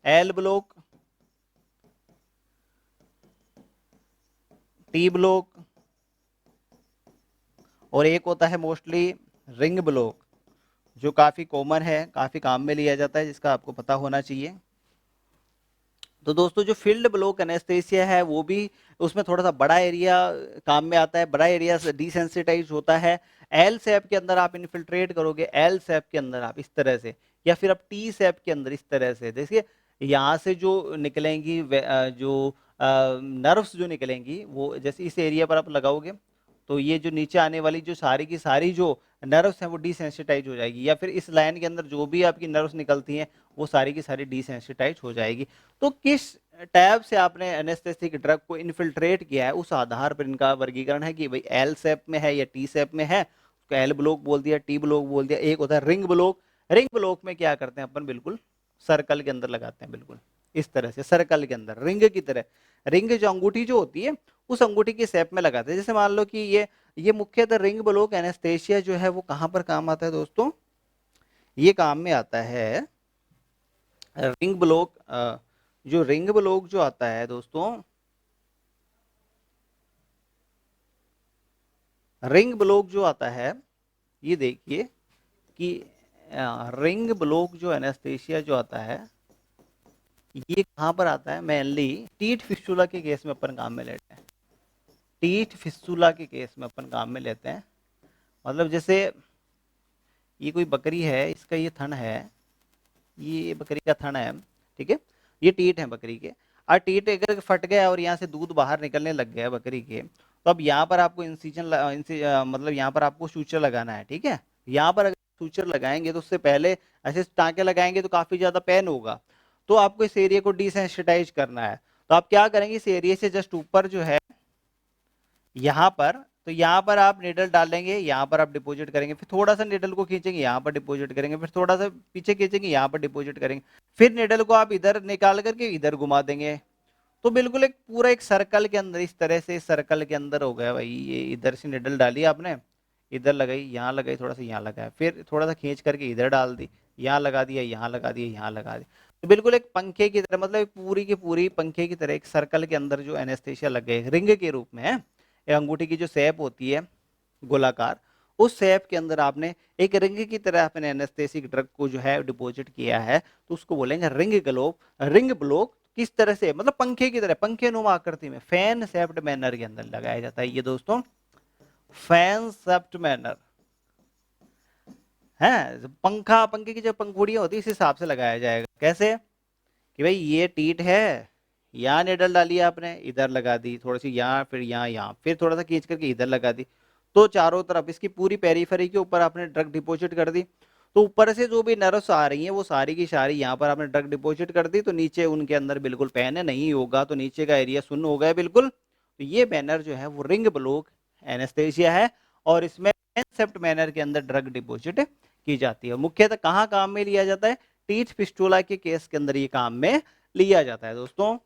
L block, T block, और एक होता है मोस्टली रिंग ब्लॉक, जो काफी कॉमन है, काफी काम में लिया जाता है, जिसका आपको पता होना चाहिए। तो दोस्तों जो फील्ड ब्लॉक एनेस्थेसिया है वो भी उसमें थोड़ा सा बड़ा एरिया काम में आता है, बड़ा एरिया डिसेंसिटाइज होता है। एल शेप के अंदर आप इन्फिल्ट्रेट करोगे, एल शेप के अंदर आप इस तरह से, या फिर आप टी शेप के अंदर इस तरह से, देखिए यहाँ से जो निकलेंगी जो नर्व्स जो निकलेंगी वो जैसे इस एरिया पर आप लगाओगे तो ये जो नीचे आने वाली जो सारी की सारी जो नर्व्स हैं वो डिसेंसिटाइज हो जाएगी, या फिर इस लाइन के अंदर जो भी आपकी नर्व्स निकलती हैं वो सारी की सारी डिसेंसिटाइज हो जाएगी। तो किस टैब से आपने एनेस्थेटिक ड्रग को इन्फिल्ट्रेट किया है उस आधार पर इनका वर्गीकरण है कि भाई एल शेप में है या टी शेप में है, उसको एल ब्लॉक बोल दिया, टी ब्लॉक बोल दिया। एक होता है रिंग ब्लॉक। रिंग ब्लॉक में क्या करते हैं अपन, बिल्कुल सर्कल के अंदर लगाते हैं, बिल्कुल इस तरह से सर्कल के अंदर रिंग की तरह। रिंग जो अंगूठी जो होती है उस अंगूठी के शेप में लगाते हैं। जैसे मान लो कि ये मुख्यतः रिंग ब्लॉक एनेस्थेसिया जो है वो कहां पर काम आता है दोस्तों, ये काम में आता है रिंग ब्लॉक। जो रिंग ब्लॉक जो आता है दोस्तों, रिंग ब्लॉक जो आता है, ये देखिए कि रिंग ब्लॉक जो एनेस्थेसिया जो आता है ये कहां पर आता है, मेनली टीथ फिस्टुला के केस में अपन काम में लेते हैं। टीथ फिस्टुला के केस में अपन काम में लेते हैं। मतलब जैसे ये कोई बकरी है, इसका ये थन है, ये बकरी का थन है, ठीक है, ये टीट है बकरी के। और टीट अगर फट गया और यहाँ से दूध बाहर निकलने लग गया बकरी के, तो अब यहाँ पर आपको मतलब यहाँ पर आपको सूचर लगाना है, ठीक है। यहाँ पर अगर सूचर लगाएंगे तो उससे पहले ऐसे टाँके लगाएंगे तो काफी ज्यादा पेन होगा, तो आपको इस एरिया को डिसेंसिटाइज करना है। तो आप क्या करेंगे, इस एरिया से जस्ट ऊपर जो है यहाँ पर, तो यहाँ पर आप निडल डालेंगे, यहाँ पर आप डिपॉजिट करेंगे, फिर थोड़ा सा निडल को खींचेंगे, यहाँ पर डिपॉजिट करेंगे, फिर थोड़ा सा पीछे खींचेंगे, यहाँ पर डिपॉजिट करेंगे, फिर निडल को आप इधर निकाल करके इधर घुमा देंगे। तो बिल्कुल एक पूरा एक सर्कल के अंदर, इस तरह से सर्कल के अंदर हो गया भाई। ये इधर से निडल डाली आपने, इधर लगाई, यहाँ लगाई, थोड़ा सा यहाँ लगाया, फिर थोड़ा सा खींच करके इधर डाल दी, यहाँ लगा दिया, यहाँ लगा दिया, यहाँ लगा दिया। तो बिल्कुल एक पंखे की तरह, मतलब पूरी की पूरी पंखे की तरह एक सर्कल के अंदर जो एनेस्थेसिया लग गए रिंग के रूप में है। अंगूठी की जो शेप होती है गोलाकार, उस शेप के अंदर आपने एक रिंग की तरह अपने एनेस्थेसिक ड्रग को जो है डिपॉजिट किया है, तो उसको बोलेंगे रिंग ग्लोब, रिंग ब्लॉक। किस तरह से, मतलब पंखे की तरह, पंखे नुमा आकृति में फैन शेप्ड मैनर के अंदर लगाया जाता है ये दोस्तों, फैन शेप्ड मैनर है। पंखा, पंखे की जो पंखुड़ियां होती है इस हिसाब से लगाया जाएगा। कैसे कि भाई ये टीट है, यहाँ निडल डाली आपने, इधर लगा दी, थोड़ी सी यहाँ, फिर यहाँ, यहाँ, फिर थोड़ा सा खींच करके इधर लगा दी, तो चारों तरफ इसकी पूरी पेरीफेरी के ऊपर आपने ड्रग डिपॉजिट कर दी। तो ऊपर से जो भी नर्व्स आ रही हैं वो सारी की सारी यहाँ पर आपने ड्रग डिपॉजिट कर दी, तो नीचे उनके अंदर बिल्कुल पेन नहीं होगा, तो नीचे का एरिया शून्य हो गया बिल्कुल। तो ये बैनर जो है वो रिंग ब्लॉक एनेस्थेसिया है, और इसमें ट्रांसेप्ट मैनर के अंदर ड्रग डिपॉजिट की जाती है। मुख्यतः कहाँ काम में लिया जाता है? टीथ फिस्टुला के केस के अंदर ये काम में लिया जाता है दोस्तों।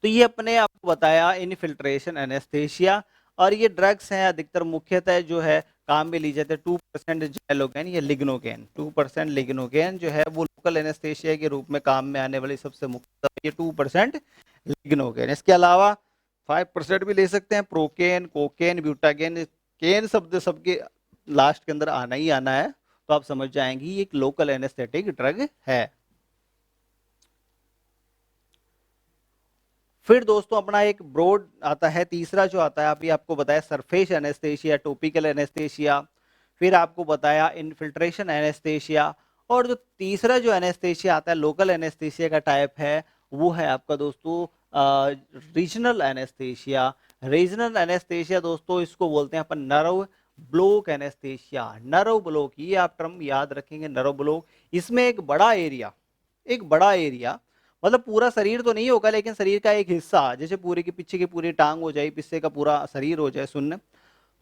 तो ये अपने आपको बताया इनफिल्ट्रेशन एनेस्थेशिया, और ये ड्रग्स हैं अधिकतर मुख्यतः जो है काम में ली जाती है 2% जैलोगेन या लिग्नोगेन। 2% लिग्नोगेन जो है वो लोकल एनेस्थेशिया के रूप में काम में आने वाली सबसे मुख्य ये 2% लिग्नोगेन। इसके अलावा 5% भी ले सकते हैं, प्रोकेन, कोकेन, ब्यूटागेन। केन शब्द सबके लास्ट के अंदर आना ही आना है, तो आप समझ जाएंगे ये एक लोकल एनेस्थेटिक ड्रग है। फिर दोस्तों अपना एक ब्रॉड आता है, तीसरा जो आता है अभी आपको बताया सरफेस एनेस्थेशिया, टॉपिकल एनेस्थेशिया, फिर आपको बताया इनफिल्ट्रेशन एनेस्थेशिया, और जो तीसरा जो एनेस्थेशिया आता है लोकल एनेस्थेशिया का टाइप है वो है आपका दोस्तों रीजनल एनेस्थेशिया। रीजनल एनेस्थेशिया दोस्तों इसको बोलते हैं अपन nerve block anaesthesia. Nerve block, ये आप टर्म याद रखेंगे, नर्व ब्लॉक। इसमें एक बड़ा एरिया मतलब पूरा शरीर तो नहीं होगा लेकिन शरीर का एक हिस्सा, जैसे पूरे के पीछे की पूरी टांग हो जाए, पीछे का पूरा शरीर हो जाए सुन्न,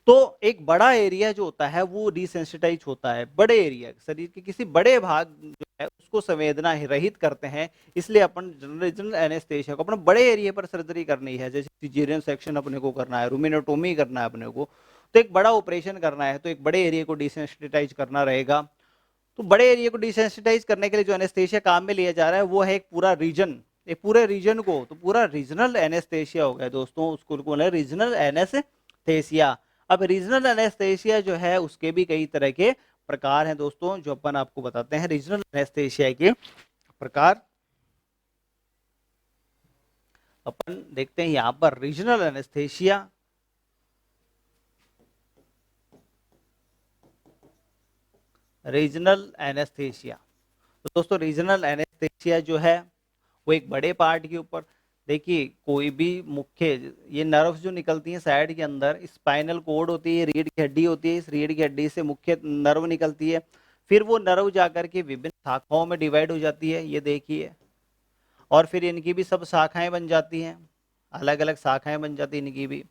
तो एक बड़ा एरिया जो होता है वो डिसेंसिटाइज होता है। बड़े एरिया शरीर के किसी बड़े भाग जो है उसको संवेदना रहित करते हैं, इसलिए अपन रीजनल एनेस्थेशिया को अपने बड़े एरिया पर सर्जरी करनी है, जैसे सिजेरियन सेक्शन अपने को करना है, रूमेनोटोमी करना है अपने को, तो एक बड़ा ऑपरेशन करना है, तो एक बड़े एरिया को डिसेंसिटाइज करना रहेगा। तो बड़े एरिया को डिसेंसिटाइज करने के लिए जो एनेस्थेशिया काम में लिया जा रहा है वो है एक पूरा रीजन, एक पूरे रीजन को, तो पूरा रीजनल एनेस्थेशिया हो गया दोस्तों, उसको बोले रीजनल एनेस्थेशिया। अब रीजनल एनेस्थेशिया जो है उसके भी कई तरह के प्रकार हैं दोस्तों, जो अपन आपको बताते हैं रीजनल एनेस्थेशिया के प्रकार। अपन देखते हैं यहां पर रीजनल एनेस्थेशिया। रीजनल एनेस्थेशिया, तो दोस्तों रीजनल एनेस्थेशिया जो है वो एक बड़े पार्ट के ऊपर, देखिए कोई भी मुख्य ये नर्व्स जो निकलती हैं साइड के अंदर, स्पाइनल कोड होती है, रीढ़ की हड्डी होती है, इस रीढ़ की हड्डी से मुख्य नर्व निकलती है, फिर वो नर्व जाकर के विभिन्न शाखाओं में डिवाइड हो जाती है, ये देखिए, और फिर इनकी भी सब शाखाएं बन जाती हैं, अलग अलग शाखाएं बन जाती हैं इनकी भी,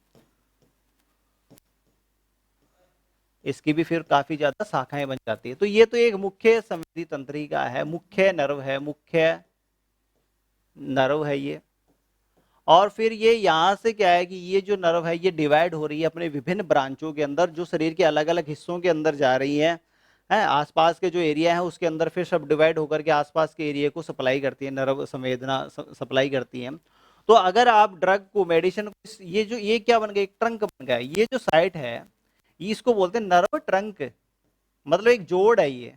इसकी भी फिर काफी ज्यादा शाखाएं बन जाती है। तो ये तो एक मुख्य संवेदी तंत्रिका है, मुख्य नर्व है, मुख्य नर्व है ये। और फिर ये यहाँ से क्या है कि ये जो नर्व है ये डिवाइड हो रही है अपने विभिन्न ब्रांचों के अंदर, जो शरीर के अलग अलग हिस्सों के अंदर जा रही है आसपास के जो एरिया है उसके अंदर, फिर सब डिवाइड होकर के आसपास के एरिया को सप्लाई करती है, नर्व संवेदना सप्लाई करती है। तो अगर आप ड्रग को, मेडिसिन को, ये क्या बन गया, एक ट्रंक बन गया, ये जो साइट है इसको बोलते हैं नर्व ट्रंक, मतलब एक जोड़ है ये,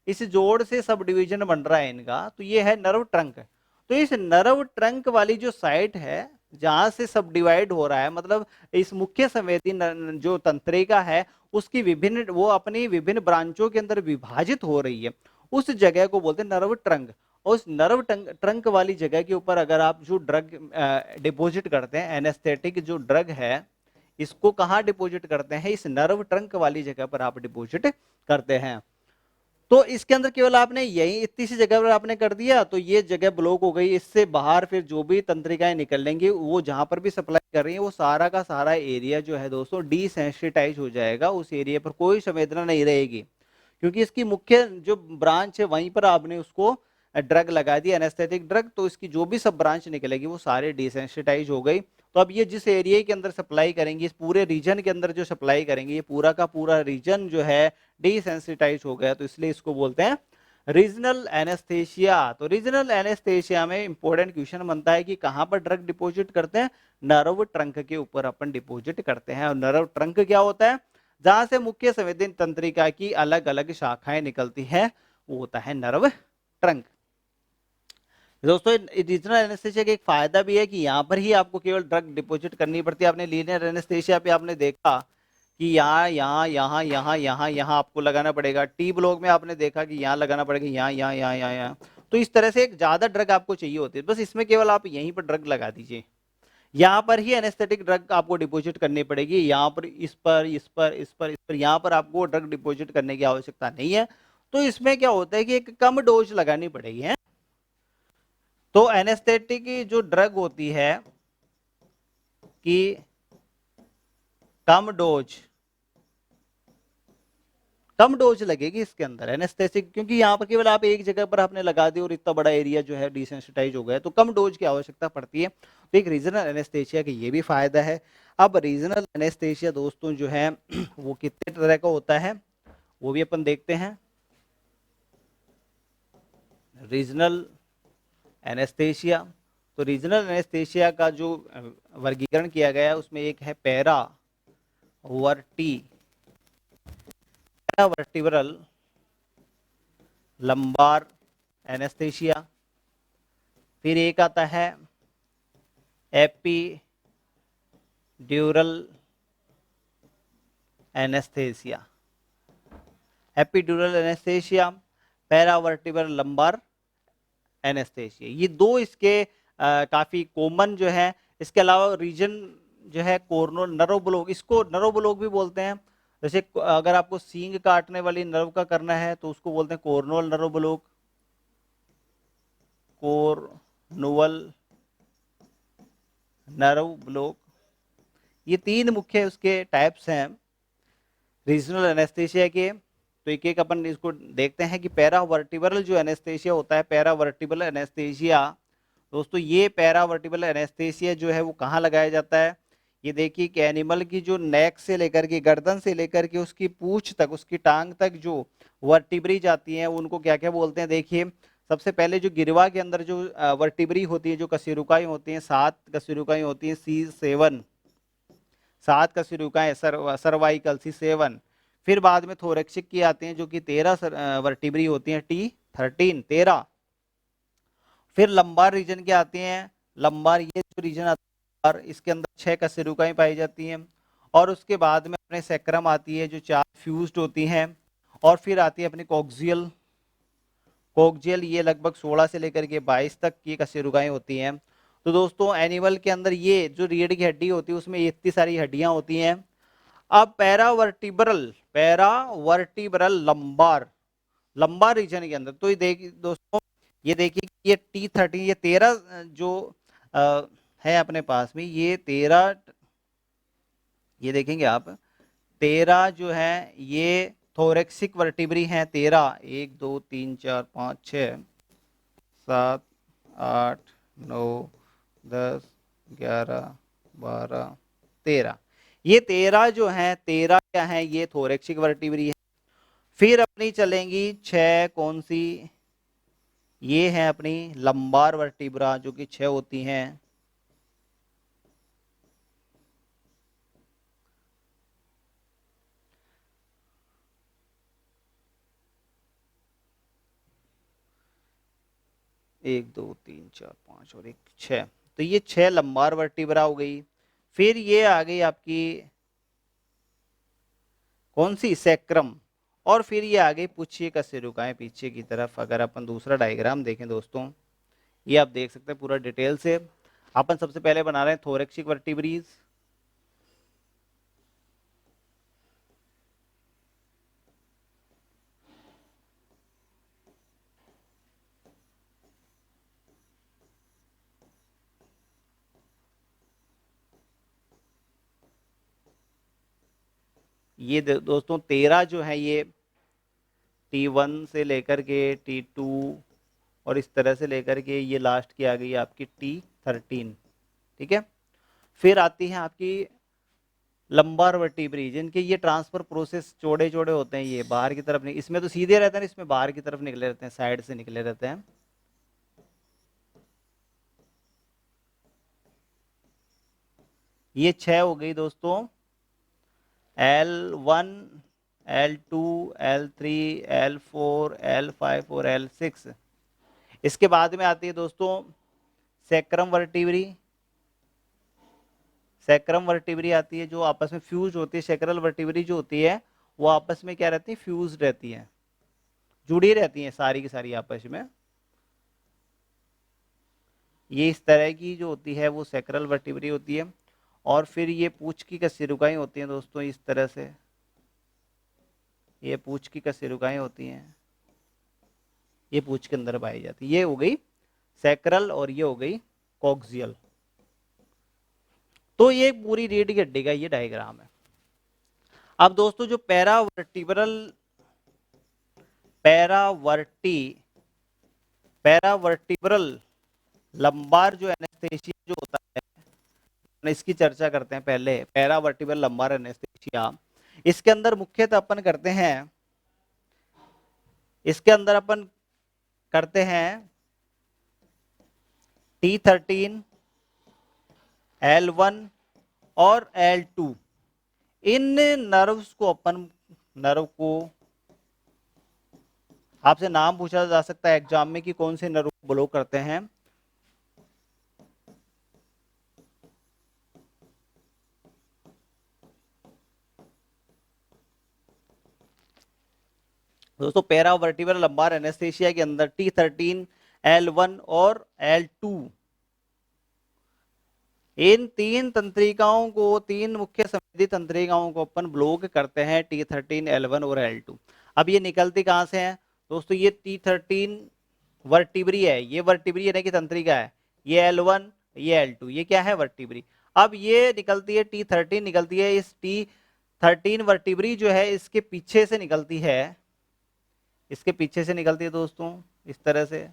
इस जोड़ से सब डिवीजन बन रहा है इनका, तो ये है नर्व ट्रंक। तो इस नर्व ट्रंक वाली जो साइट है जहां से सब डिवाइड हो रहा है, मतलब इस मुख्य संवेदी जो तंत्रिका है उसकी विभिन्न, वो अपनी विभिन्न ब्रांचों के अंदर विभाजित हो रही है, उस जगह को बोलते हैं नर्व ट्रंक। और उस नर्व ट्रंक वाली जगह के ऊपर अगर आप जो ड्रग डिपॉजिट करते हैं, एनेस्थेटिक जो ड्रग है इसको कहाँ डिपॉजिट करते हैं, इस नर्व ट्रंक वाली जगह पर आप डिपॉजिट करते हैं। तो इसके अंदर केवल आपने यही इतनी सी जगह पर आपने कर दिया तो ये जगह ब्लॉक हो गई, इससे बाहर फिर जो भी तंत्रिकाएं निकलेंगी वो जहां पर भी सप्लाई कर रही है वो सारा का सारा एरिया जो है दोस्तों डिसेंसिटाइज हो जाएगा, उस एरिया पर कोई संवेदना नहीं रहेगी, क्योंकि इसकी मुख्य जो ब्रांच है वहीं पर आपने उसको ड्रग लगा दी, एनेस्थेटिक ड्रग, तो इसकी जो भी सब ब्रांच निकलेगी वो सारे डिसेंसिटाइज हो गई। तो अब ये जिस एरिया के अंदर सप्लाई करेंगी, इस पूरे रीजन के अंदर जो सप्लाई करेंगे, ये पूरा का पूरा रीजन जो है डिसेंसिटाइज हो गया, तो इसलिए इसको बोलते हैं रीजनल एनेस्थेशिया। तो रीजनल एनेस्थेशिया में इंपॉर्टेंट क्वेश्चन बनता है कि कहां पर ड्रग डिपॉजिट करते हैं, नर्व ट्रंक के ऊपर अपन डिपॉजिट करते हैं। और नर्व ट्रंक क्या होता है, जहां से मुख्य संवेदी तंत्रिका की अलग अलग शाखाएं निकलती है, वो होता है नर्व ट्रंक। दोस्तों रीजनल एनेस्थेशिया का एक फायदा भी है कि यहाँ पर ही आपको केवल ड्रग डिपॉजिट करनी पड़ती है। आपने लीनियर एनेस्थेशिया पे आपने देखा कि यहाँ यहाँ यहाँ यहाँ यहाँ यहाँ आपको लगाना पड़ेगा, टी ब्लॉक में आपने देखा कि यहाँ लगाना पड़ेगा, यहाँ यहाँ यहाँ यहाँ यहाँ, तो इस तरह से एक ज्यादा ड्रग आपको चाहिए होती है, बस इसमें केवल आप यहीं पर ड्रग लगा दीजिए, यहाँ पर ही एनेस्थेटिक ड्रग आपको डिपॉजिट करनी पड़ेगी, यहाँ पर इस पर इस पर इस पर इस पर, यहाँ पर आपको ड्रग डिपॉजिट करने की आवश्यकता नहीं है। तो इसमें क्या होता है कि एक कम डोज लगानी पड़ेगी है। तो एनेस्थेटिक जो ड्रग होती है कि कम डोज, कम डोज लगेगी इसके अंदर एनेस्थेसिक, क्योंकि यहाँ पर केवल आप एक जगह पर आपने लगा दी और इतना बड़ा एरिया जो है डिसेंसिटाइज हो गया, तो कम डोज की आवश्यकता पड़ती है। तो एक रीजनल एनेस्थेशिया का ये भी फायदा है। अब रीजनल एनेस्थेशिया दोस्तों जो है वो कितने तरह का होता है वो भी अपन देखते हैं। रीजनल एनेस्थेशिया, तो रीजनल एनेस्थेशिया का जो वर्गीकरण किया गया है उसमें एक है पैरावर्टिब्रल लंबार एनेस्थेशिया, फिर एक आता है epidural anaesthesia, epidural anaesthesia, paravertebral lumbar anaesthesia, ये दो इसके काफी कॉमन जो है। इसके अलावा रीजन जो है कोर्नल नर्व, इसको नर्व भी बोलते हैं। जैसे अगर आपको सींग काटने वाली नर्व का करना है तो उसको बोलते हैं Cornell nerve block, कोर्नुअल nerve block. ये तीन मुख्य उसके टाइप्स हैं रीजनल एनेस्थेशिया के। तो एक एक अपन इसको देखते हैं कि पैरावर्टिब्रल जो एनेस्थेशिया होता है, पैरावर्टिब्रल एनेस्थेशिया दोस्तों, ये पैरावर्टिब्रल एनेस्थेशिया जो है वो कहाँ लगाया जाता है। ये देखिए कि एनिमल की जो नेक से लेकर के, गर्दन से लेकर के उसकी पूंछ तक, उसकी टांग तक जो वर्टिब्री जाती हैं उनको क्या क्या बोलते हैं। देखिए सबसे पहले जो गिरवा के अंदर जो वर्टिब्री होती है, जो कशेरुकाएं होती हैं, 7 कशेरुकाएं होती हैं, C7, 7 कशेरुकाएं सर्वाइकल C7। फिर बाद में थोरेक्सिक की आती हैं जो कि 13 वर्टिब्री होती हैं, T13 13। फिर लंबार रीजन की आती हैं, लंबार ये जो रीजन आता है इसके अंदर 6 कशेरुकाएं पाई जाती हैं। और उसके बाद में अपने सैक्रम आती है जो 4 फ्यूज्ड होती हैं। और फिर आती है अपनी कोक्सियल, कोक्सियल ये लगभग 16 से लेकर के 22 तक की कशेरुकाएं होती हैं। तो दोस्तों एनिमल के अंदर ये जो रीढ़ की हड्डी होती है उसमें इतनी सारी हड्डियां होती हैं। अब पैरावर्टिब्रल, पैरावर्टिब्रल लंबार, लंबार रीजन के अंदर तो ये देखिए दोस्तों, ये देखिए ये T13, ये 13 जो है अपने पास में, ये 13, ये देखेंगे आप 13 जो है ये थोरेक्सिक वर्टिब्री हैं 13, 1 2 3 4 5 6 7 8 9 10 11 12 13, ये 13 जो है 13 क्या है, ये थोरेक्सिक वर्टिब्री है। फिर अपनी चलेंगी 6 कौन सी, ये है अपनी लंबार वर्टिब्रा जो कि 6 होती हैं। एक 2 3 4 5 और एक 6, तो ये 6 लंबार वर्टिब्रा हो गई। फिर ये आ गई आपकी कौन सी, सैक्रम। और फिर ये आ गई पुच्छिए कशेरुकाएं पीछे की तरफ। अगर अपन दूसरा डायग्राम देखें दोस्तों, ये आप देख सकते हैं पूरा डिटेल से। अपन सबसे पहले बना रहे हैं थोरेक्सिक वर्टिब्रीज, ये दोस्तों 13 जो है ये T1 से लेकर के T2 और इस तरह से लेकर के ये लास्ट की आ गई आपकी T13, ठीक है। फिर आती है आपकी लंबार वर्टिब्री जिनके ये ट्रांसफर प्रोसेस चौड़े चौड़े होते हैं, ये बाहर की तरफ नहीं, इसमें तो सीधे रहते हैं, इसमें बाहर की तरफ निकले रहते हैं, साइड से निकले रहते हैं। ये 6 हो गई दोस्तों, L1 L2 L3 L4 L5 और L6। इसके बाद में आती है दोस्तों सैक्रम वर्टिब्री, सैक्रम वर्टिब्री आती है जो आपस में फ्यूज होती है। सैक्रल वर्टिब्री जो होती है वो आपस में क्या रहती है, फ्यूज रहती है, जुड़ी रहती हैं सारी की सारी आपस में। ये इस तरह की जो होती है वो सैक्रल वर्टिब्री होती है। और फिर ये पूंछ की कशेरुकाएं होती हैं दोस्तों, इस तरह से ये पूंछ की कशेरुकाएं होती हैं, ये पूंछ के अंदर पाई जाती है। ये हो गई सैक्रल और ये हो गई कोक्सियल। तो ये पूरी रीढ़ की हड्डी का ये डायग्राम है। अब दोस्तों जो पैरावर्टी पैरावर्टिब्रल लंबार जो एनेस्थेसिया जो होता है, इसकी चर्चा करते हैं पहले। पैरावर्टिब्रल लंबार एनेस्थेसिया, इसके अंदर मुख्यतः अपन करते हैं, इसके अंदर अपन करते हैं T13, L1 और L2। इन नर्व्स को अपन, नर्व को आपसे नाम पूछा जा सकता है एग्जाम में कि कौन से नर्व को ब्लॉक करते हैं। दोस्तों पैरावर्टिब्रल लंबार एनेस्थेसिया के अंदर T13, L1 और L2, इन तीन तंत्रिकाओं को, तीन मुख्य संवेदी तंत्रिकाओं को अपन ब्लॉक करते हैं, T13, L1 और L2। अब ये निकलती कहां से है दोस्तों? ये T13 वर्टिब्री है, ये वर्टिब्री यानी कि तंत्रिका है, ये L1 ये L2, ये क्या है? वर्टिब्री। अब ये निकलती है T13 निकलती है, इस T13 वर्टिब्री जो है इसके पीछे से निकलती है, इसके पीछे से निकलती है दोस्तों इस तरह से,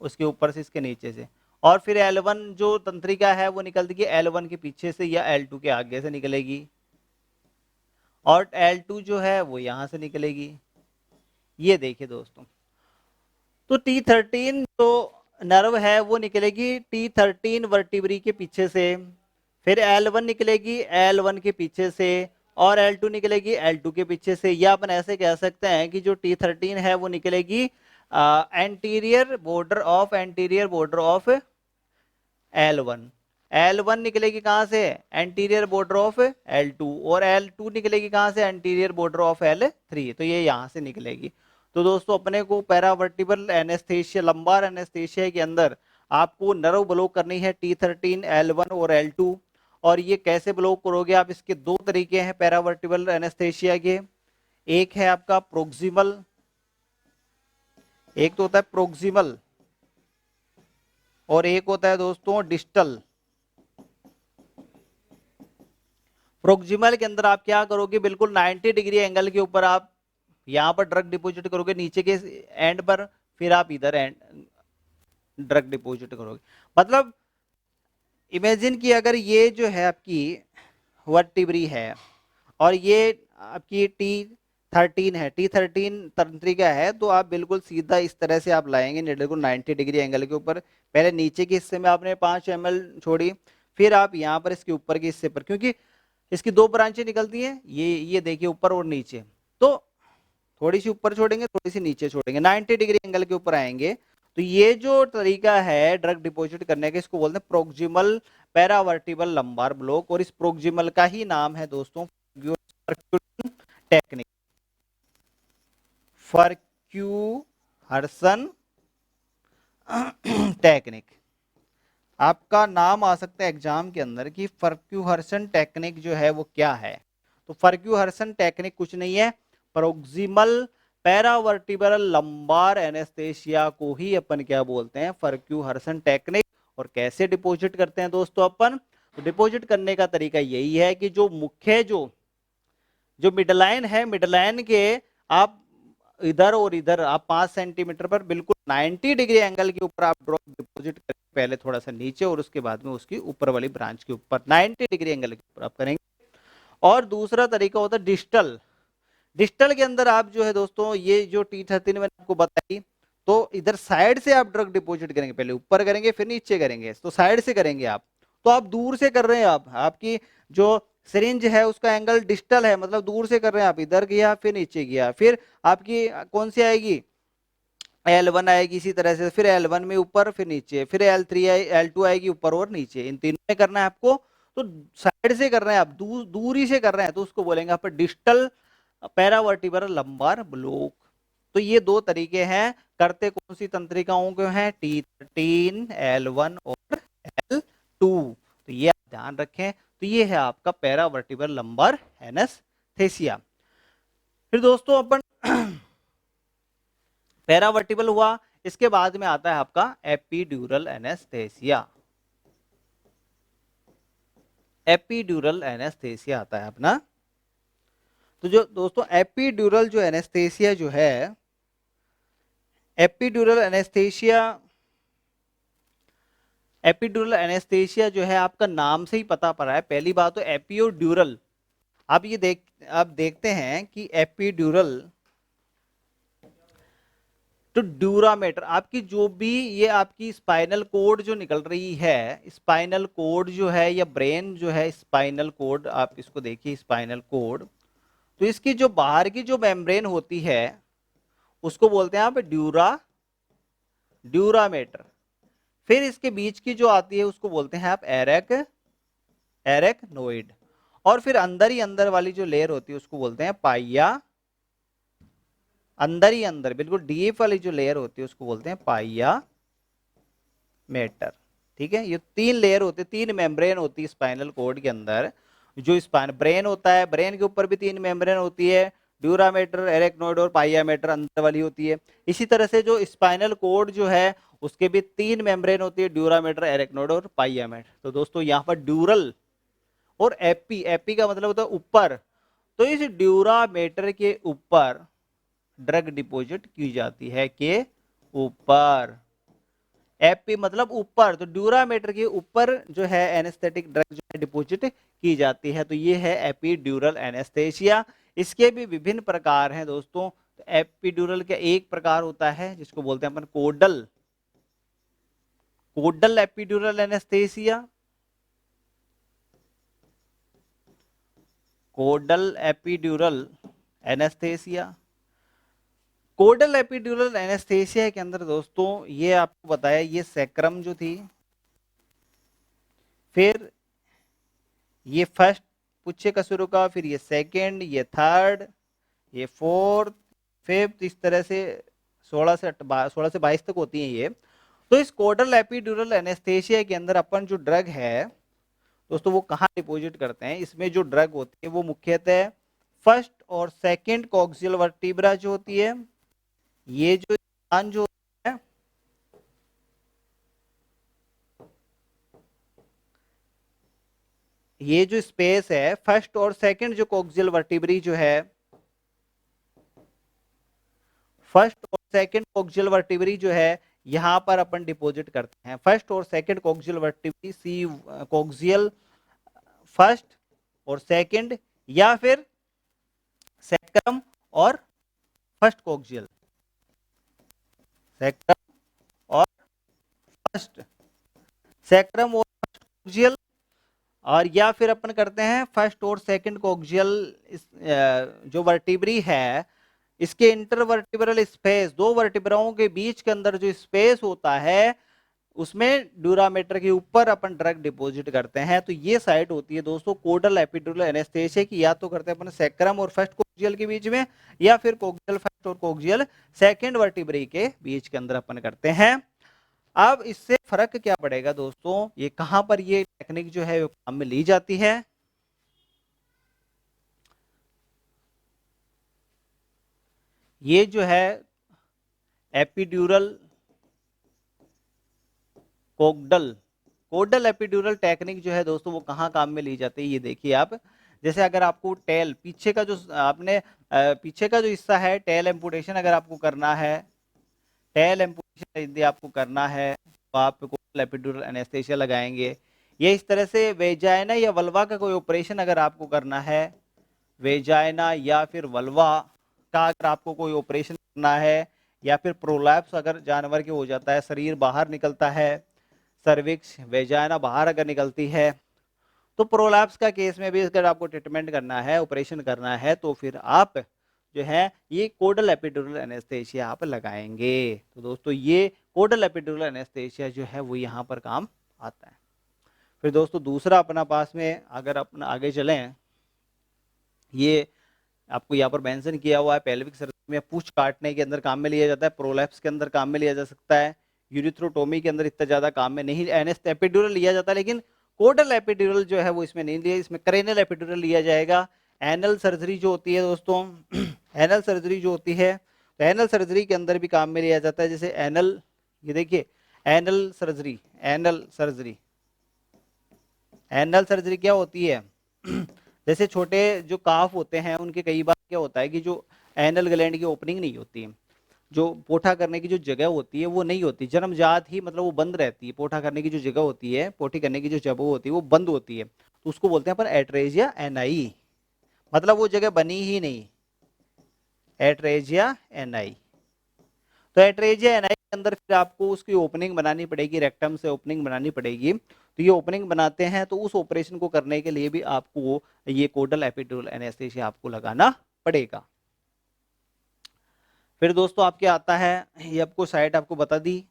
उसके ऊपर से, इसके नीचे से। और फिर L1 जो तंत्रिका है वो निकलती है L1 के पीछे से या L2 के आगे से निकलेगी, और L2 जो है वो यहां से निकलेगी। ये देखिए दोस्तों, तो T13 जो नर्व है वो निकलेगी T13 वर्टिब्री के पीछे से, फिर L1 निकलेगी L1 के पीछे से, और L2 निकलेगी L2 के पीछे से। या अपन ऐसे कह सकते हैं कि जो T13 है वो निकलेगी anterior border of L1। L1 निकलेगी कहां से? एंटीरियर बॉर्डर ऑफ L2, और L2 निकलेगी कहां से? Anterior border of L3। तो ये यहां से निकलेगी। तो दोस्तों अपने को पैरावर्टिब्रल एनेस्थेसिया, लंबार एनेस्थेसिया के अंदर आपको नर्व ब्लॉक करनी है T13, L1 और L2। और ये कैसे ब्लॉक करोगे आप? इसके दो तरीके हैं पैरावर्टिब्रल एनेस्थेसिया के। एक है आपका प्रोक्सिमल, एक तो होता है प्रोक्सिमल, और एक होता है दोस्तों डिस्टल। प्रोक्सिमल के अंदर आप क्या करोगे? बिल्कुल 90 डिग्री एंगल के ऊपर आप यहां पर ड्रग डिपॉजिट करोगे, नीचे के एंड पर, फिर आप इधर एंड ड्रग डिपॉजिट करोगे। मतलब इमेजिन कि अगर ये जो है आपकी वर्टिब्री है और ये आपकी T13 है, T13 तंत्रिका है, तो आप बिल्कुल सीधा इस तरह से आप लाएंगे नीडल को 90 डिग्री एंगल के ऊपर। पहले नीचे के हिस्से में आपने 5 ml छोड़ी, फिर आप यहाँ पर इसके ऊपर के हिस्से पर, क्योंकि इसकी दो ब्रांचें निकलती हैं, ये देखिए ऊपर और नीचे, तो थोड़ी सी ऊपर छोड़ेंगे, थोड़ी सी नीचे छोड़ेंगे, 90 डिग्री एंगल के ऊपर आएंगे। तो ये जो तरीका है ड्रग डिपॉजिट करने का, इसको बोलते हैं प्रोक्सिमल पैरावर्टिब्रल लंबार ब्लॉक, और इस प्रोक्सिमल का ही नाम है दोस्तों टेक्निक, फर्क्यूहर्सन टेक्निक। आपका नाम आ सकता है एग्जाम के अंदर कि फर्क्यूहर्सन टेक्निक जो है वो क्या है। तो फर्क्यूहर्सन टेक्निक कुछ नहीं है, प्रोक्सिमल पैरावर्टिब्रल लंबार एनेस्थेसिया को ही अपन क्या बोलते हैं? फर्क्यूहर्सन टेक्निक। और कैसे डिपॉजिट करते हैं दोस्तों अपन? तो डिपॉजिट करने का तरीका यही है कि जो मुख्य जो मिडलाइन है, मिडलाइन के आप इधर और इधर आप 5 सेंटीमीटर पर बिल्कुल 90 डिग्री एंगल के ऊपर आप ड्रॉप डिपॉजिट करेंगे, पहले थोड़ा सा नीचे और उसके बाद में उसकी ऊपर वाली ब्रांच के ऊपर 90 डिग्री एंगल के ऊपर आप करेंगे। और दूसरा तरीका होता है डिस्टल। डिस्टल के अंदर आप जो है दोस्तों, ये जो T13 मैंने आपको बताई, तो इधर साइड से आप ड्रग डिपॉजिट करेंगे, पहले ऊपर करेंगे फिर नीचे करेंगे, तो साइड से करेंगे आप, तो आप दूर से कर रहे हैं, आप आपकी जो सिरिंज है उसका एंगल डिस्टल है, मतलब दूर से कर रहे हैं आप, इधर गया फिर नीचे गया, फिर आपकी कौन सी आएगी? L1 आएगी इसी तरह से, फिर L1 में ऊपर फिर नीचे, फिर L3 L2 आएगी ऊपर और नीचे, इन तीनों में करना है आपको। तो साइड से कर रहे हैं आप, दूरी से कर रहे हैं, तो उसको बोलेंगे आप डिस्टल पैरावर्टिब्रल लंबार ब्लॉक। तो ये दो तरीके हैं, करते कौन सी तंत्रिकाओं को हैं? T13, L1 और L2। तो ये आप ध्यान रखें। तो ये है आपका पैरावर्टिब्रल लंबार एनेस्थेसिया। फिर दोस्तों अपन पैरावर्टिब्रल हुआ, इसके बाद में आता है आपका एपिड्यूरल एनेस्थेसिया। एपिड्यूरल एनेस्थेसिया आता है अपना। तो जो दोस्तों एपिड्यूरल जो एनेस्थेसिया जो है, एपिड्यूरल एनेस्थेसिया, एपिड्यूरल एनेस्थेसिया जो है आपका नाम से ही पता पड़ा है। पहली बात तो एपी और ड्यूरल, आप देखते हैं कि एपिड्यूरल तो ड्यूरामेटर आपकी जो भी ये आपकी स्पाइनल कोड जो निकल रही है, स्पाइनल कोड जो है या ब्रेन जो है, स्पाइनल कोड आप इसको देखिए, स्पाइनल कोड, तो इसकी जो बाहर की जो मेम्ब्रेन होती है उसको बोलते हैं आप ड्यूरामेटर। फिर इसके बीच की जो आती है उसको बोलते हैं आप एरेक्नोइड। और फिर अंदर ही अंदर वाली जो लेयर होती है उसको बोलते हैं पाइया, अंदर ही अंदर बिल्कुल डीप वाली जो लेयर होती है उसको बोलते हैं पाइया मेटर। ठीक है, ये तीन लेयर होती है, तीन मेम्ब्रेन होती है स्पाइनल कोड के अंदर। जो स्पाइन ब्रेन होता है, ब्रेन के ऊपर भी तीन मेम्ब्रेन होती है, ड्यूरामेटर, एरेक्नोइड और पाइयामेटर अंदर वाली होती है। इसी तरह से जो स्पाइनल कोड जो है उसके भी तीन मेम्ब्रेन होती है, ड्यूरामेटर, एरेक्नोइड और पाइयामेटर। तो दोस्तों यहाँ पर ड्यूरल और एपी, एपी का मतलब होता है ऊपर, तो इस ड्यूरामेटर के ऊपर ड्रग डिपॉजिट की जाती है के ऊपर, एपी मतलब ऊपर, तो ड्यूरामेटर के ऊपर जो है एनेस्थेटिक ड्रग जो है डिपॉजिट की जाती है। तो ये है एपिड्यूरल एनेस्थेसिया। इसके भी विभिन्न प्रकार हैं दोस्तों। तो एपिड्यूरल का एक प्रकार होता है जिसको बोलते हैं अपन कोडल, कोडल एपिड्यूरल एनेस्थेसिया, कोडल एपिड्यूरल एनेस्थेसिया। कोडल एपिड्यूरल एनेस्थेसिया के अंदर दोस्तों ये आपको बताया, ये सैक्रम जो थी, फिर ये फर्स्ट पुच्छे का शुरू का, फिर ये सेकंड, ये थर्ड, ये फोर्थ, फिफ्थ, इस तरह से 16 से 22 तक होती हैं ये। तो इस कोडल एपिड्यूरल एनेस्थेसिया के अंदर अपन जो ड्रग है दोस्तों वो कहाँ डिपॉजिट करते हैं, इसमें जो ड्रग होती है वो मुख्यतः फर्स्ट और सेकंड कॉक्सियल वर्टिब्रा जो होती है, ये जो स्थान जो है, ये जो स्पेस है फर्स्ट और सेकंड जो कॉक्सियल वर्टिब्री जो है, फर्स्ट और सेकंड कॉक्सियल वर्टिब्री जो है यहां पर अपन डिपॉजिट करते हैं। फर्स्ट और सेकंड कॉक्सियल वर्टिब्री, सी कॉक्सियल फर्स्ट और सेकंड, या फिर सैक्रम और फर्स्ट कॉक्सियल, सैक्रम और फर्स्ट, सैक्रम और फर्स्ट कॉक्सियल, और या फिर अपन करते हैं फर्स्ट और सेकंड कॉक्सियल जो वर्टिब्री है, इसके इंटरवर्टिब्रल स्पेस, दो वर्टिब्राओं के बीच के अंदर जो स्पेस होता है उसमें ड्यूरामेटर के ऊपर अपन ड्रग डिपॉजिट करते हैं। तो ये साइट होती है दोस्तों कोडल एपिड्यूरल एनेस्थेसिया की, या तो करते हैं अपन सैक्रम और फर्स्ट कॉक्सियल के बीच में, या फिर कॉक्सियल फर्स्ट और कॉक्सियल सेकंड वर्टिब्री के बीच के अंदर अपन करते हैं। अब इससे फर्क क्या पड़ेगा दोस्तों, ये कहां पर ये टेक्निक जो है वो काम में ली जाती है, ये जो है एपिड्यूरल कोडल, कोडल एपिड्यूरल टेक्निक जो है दोस्तों वो कहाँ काम में ली जाती है, ये देखिए आप। जैसे अगर आपको टेल पीछे का जो आपने पीछे का जो हिस्सा है टेल एम्पुटेशन अगर आपको करना है, टेल एम्पुटेशन यदि आपको करना है तो आप कोडल एपिड्यूरल एनेस्थेसिया लगाएंगे। ये इस तरह से वेजाइना या वल्वा का कोई ऑपरेशन अगर आपको करना है, वेजाइना या फिर वल्वा का अगर आपको कोई ऑपरेशन करना है, या फिर प्रोलैप्स अगर जानवर के हो जाता है, शरीर बाहर निकलता है, सर्विक्स वेजाइना बाहर अगर निकलती है, तो प्रोलैप्स का केस में भी अगर आपको ट्रीटमेंट करना है, ऑपरेशन करना है, तो फिर आप जो है ये कोडल एपिड्यूरल एनेस्थेसिया आप लगाएंगे। तो दोस्तों ये कोडल एपिड्यूरल एनेस्थेसिया जो है वो यहाँ पर काम आता है। फिर दोस्तों दूसरा अपना पास में अगर अपना आगे चलें, ये आपको यहाँ पर मेंशन किया हुआ है, पेल्विक सर्जरी में पूंछ काटने के अंदर काम में लिया जाता है, प्रोलैप्स के अंदर काम में लिया जा सकता है, यूरिथ्रोटोमी के अंदर इतना ज्यादा काम में नहीं, एपिड्यूरल लिया जाता है, लेकिन कोडल एपिड्यूरल जो है वो इसमें नहीं लिया, इसमें क्रेनियल एपिड्यूरल लिया जाएगा। एनल सर्जरी जो होती है दोस्तों एनल सर्जरी जो होती है, तो एनल सर्जरी के अंदर भी काम में लिया जाता है। जैसे एनल, ये देखिए anal surgery, anal surgery, anal surgery क्या होती है जैसे छोटे जो काफ होते हैं उनके कई बार क्या होता है कि जो एनल ग्लैंड की ओपनिंग नहीं होती है, जो पोठा करने की जो जगह होती है वो नहीं होती, जन्मजात ही मतलब वो बंद रहती है। पोठा करने की जो जगह होती है, पोठी करने की जो जगह होती है वो बंद होती है, तो उसको बोलते हैं अपन एट्रेजिया एनाई, मतलब वो जगह बनी ही नहीं, एट्रेजिया एनाई। तो एट्रेजिया एनाई के अंदर फिर आपको उसकी ओपनिंग बनानी पड़ेगी, रेक्टम से ओपनिंग बनानी पड़ेगी। तो ये ओपनिंग बनाते हैं, तो उस ऑपरेशन को करने के लिए भी आपको ये कोडल एपिड्यूरल एनेस्थीसिया आपको लगाना पड़ेगा। फिर दोस्तों आपके आता है, ये आपको साइट आपको बता दी,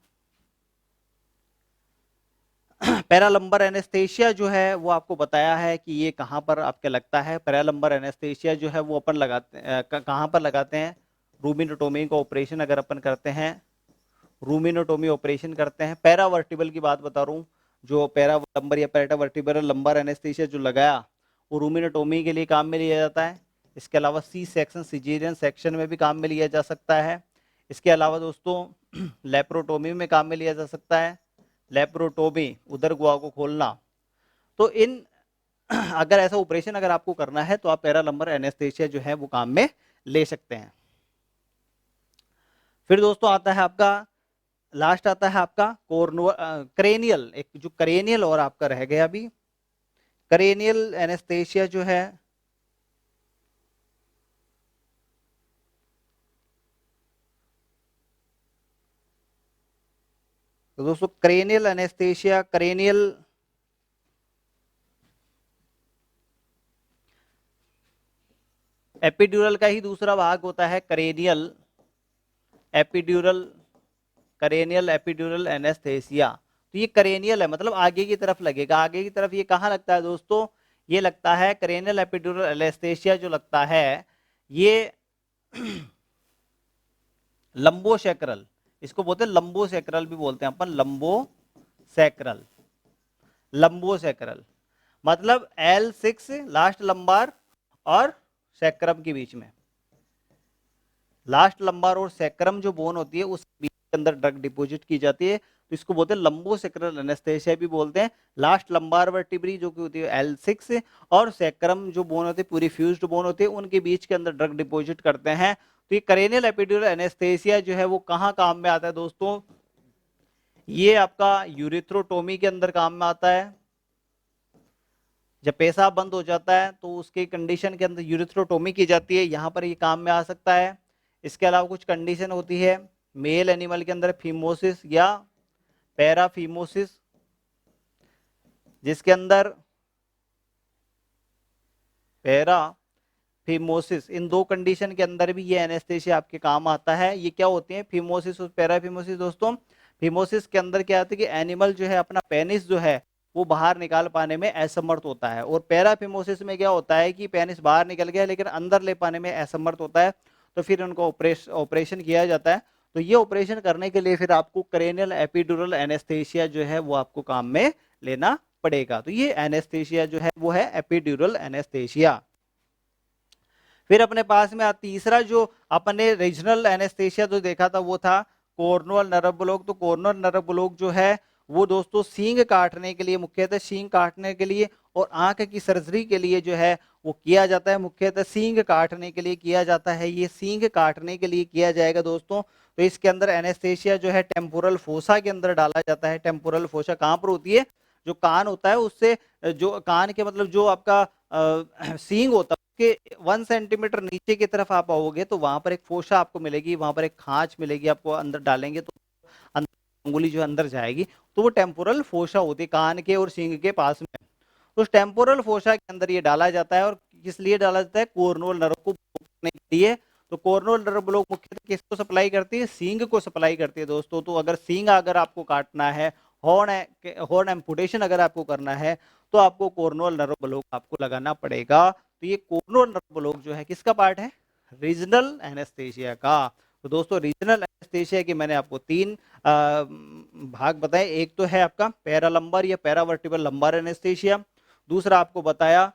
पैरालंबर एनेस्थेशिया जो है वो आपको बताया है कि ये कहाँ पर आपके लगता है। पैरालंबर एनेस्थेशिया जो है वो अपन लगाते कहाँ पर लगाते हैं, रूबिनोटोमी का ऑपरेशन अगर अपन करते हैं, रूमिनोटोमी ऑपरेशन करते हैं। पैरावर्टिबल की बात बता रहा हूँ, जो पैरालंबर या पैरावर्टिबल लंबर एनेस्थीसिया जो लगाया वो रूमिनोटोमी के लिए काम में लिया जाता है। इसके अलावा सी सेक्शन सिजेरियन सेक्शन में भी काम में लिया जा सकता है। इसके अलावा दोस्तों लेप्रोटोमी में काम में लिया जा सकता है, लेप्रोटोमी उदर गुहा को खोलना। तो इन अगर ऐसा ऑपरेशन अगर आपको करना है तो आप पैरालंबर एनेस्थीसिया जो है वो काम में ले सकते हैं। फिर दोस्तों आता है आपका, लास्ट आता है आपका क्रेनियल, एक जो क्रेनियल और आपका रह गया अभी, क्रेनियल एनेस्थीसिया जो है, तो दोस्तों क्रेनियल एनेस्थीसिया, क्रेनियल एपिड्यूरल का ही दूसरा भाग होता है cranial epidural, cranial epidural anaesthesia. तो ये करेनियल है, मतलब आगे की तरफ लगेगा। आगे की तरफ ये कहाँ लगता है दोस्तों, ये लगता है करेनियल एपिड्यूरल एनेस्थीसिया जो लगता है ये लंबोसेक्रल, इसको बोलते हैं लंबोसेक्रल भी बोलते हैं अपन, लंबोसेक्रल, लंबोसेक्रल मतलब L6 लास्ट लंबार और सैक्रम के बीच में, लास्ट लंबार और सैक्रम जो बोन होती है उस बीच के अंदर ड्रग डिपॉजिट की जाती है, तो इसको बोलते हैं लंबोसेक्रल एनेस्थीसिया भी बोलते हैं। लास्ट लंबार वर्टिब्री जो कि होती है L6 और सैक्रम जो बोन होते हैं, पूरी फ्यूज्ड बोन होती है, उनके बीच के अंदर ड्रग डिपॉजिट करते हैं। तो ये करेनियल एपिड्यूरल एनेस्थीसिया जो है वो कहाँ काम में आता है दोस्तों, ये आपका यूरिथ्रोटोमी के अंदर काम में आता है। जब पेशाब बंद हो जाता है तो उसके कंडीशन के अंदर यूरिथ्रोटोमी की जाती है, यहाँ पर ये काम में आ सकता है। इसके अलावा कुछ कंडीशन होती है मेल एनिमल के अंदर, फीमोसिस या पैराफीमोसिस, जिसके अंदर पैराफीमोसिस, इन दो कंडीशन के अंदर भी ये एनेस्थीसिया आपके काम आता है। ये क्या होती है, फीमोसिस और पैराफीमोसिस। दोस्तों फीमोसिस के अंदर क्या होता है कि एनिमल जो है अपना पेनिस जो है वो बाहर निकाल पाने में असमर्थ होता है, और पैराफीमोसिस में क्या होता है कि पेनिस बाहर निकल गया लेकिन अंदर ले पाने में असमर्थ होता है, तो फिर उनको ऑपरेशन किया जाता है। तो ये ऑपरेशन करने के लिए फिर आपको क्रेनियल एपिड्यूरल एनेस्थीसिया जो है वो आपको काम में लेना पड़ेगा। तो ये एनेस्थीसिया जो है वो है एपिड्यूरल एनेस्थीसिया। फिर अपने पास में तीसरा जो अपने रीजनल एनेस्थीसिया जो देखा था वो था कॉर्नुअल नर्व ब्लॉक। तो कॉर्नुअल नर्व ब्लॉक जो है वो दोस्तों सींग काटने के लिए, मुख्यतः सींग काटने के लिए और आंख की सर्जरी के लिए जो है वो किया जाता है, मुख्यतः सींग काटने के लिए किया जाता है। ये सींग काटने के लिए किया जाएगा दोस्तों। तो इसके अंदर एनेस्थीसिया जो है टेम्पोरल फोसा के अंदर डाला जाता है। टेम्पोरल फोसा कहाँ पर होती है, जो कान होता है उससे, जो कान के मतलब जो आपका सींग होता है उसके 1 सेंटीमीटर नीचे की तरफ आप आओगे तो वहां पर एक फोसा आपको मिलेगी, वहां पर एक खांच मिलेगी, आपको अंदर डालेंगे तो अंदर उंगली जो अंदर जाएगी, तो वो टेम्पोरल फोसा होती है कान के और सींग के पास में। तो उस टेम्पोरल फोसा के अंदर ये डाला जाता है, और किस लिए डाला जाता है, कॉर्नुअल नर्व को ब्लॉक करने के लिए। तो कॉर्नुअल नर्व ब्लॉक मुख्यतः किसको सप्लाई करती है, सींग को सप्लाई करती है दोस्तों। तो अगर सींग अगर आपको काटना है, हॉर्न एम्पुटेशन अगर आपको करना है, तो आपको कॉर्नुअल नर्व ब्लॉक आपको लगाना पड़ेगा। तो ये कॉर्नुअल नर्व ब्लॉक जो है किसका पार्ट है, रीजनल एनेस्थीसिया का। तो दोस्तों रीजनल एनेस्थीसिया की मैंने आपको 3 भाग बताए। एक तो है आपका पैरालंबर या पैरावर्टिबल लंबर एनेस्थीसिया, दूसरा आपको बताया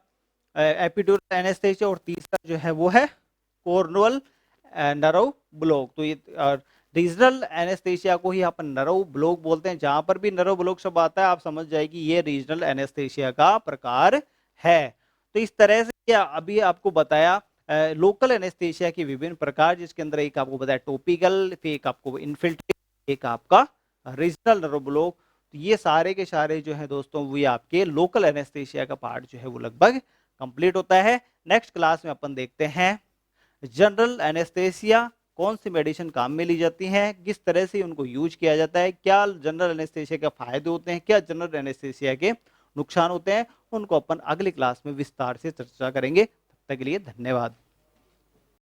एपिड्यूरल एनेस्थीसिया, और तीसरा जो है वो है कॉर्नुअल नर्व ब्लॉक। तो ये रीजनल एनेस्थीसिया को ही अपन नर्व ब्लॉक बोलते हैं। जहां पर भी नर्व ब्लॉक शब्द आता है आप समझ जाएगी ये रीजनल एनेस्थीसिया का प्रकार है। तो इस तरह से क्या अभी आपको बताया लोकल एनेस्थीसिया के विभिन्न प्रकार, जिसके अंदर एक आपको बताया टॉपिकल, फिर एक आपको इन्फिल्ट्रेट, एक आपका रीजनल नर्व ब्लॉक। तो ये सारे के सारे जो है दोस्तों वो आपके लोकल एनेस्थीसिया का पार्ट जो है वो लगभग कंप्लीट होता है। नेक्स्ट क्लास में अपन देखते हैं जनरल एनेस्थीसिया, कौन सी मेडिसिन काम में ली जाती हैं, किस तरह से उनको यूज किया जाता है, क्या जनरल एनेस्थीसिया के फायदे होते हैं, क्या जनरल एनेस्थीसिया के नुकसान होते हैं, उनको अपन अगली क्लास में विस्तार से चर्चा करेंगे। तब तक के लिए धन्यवाद।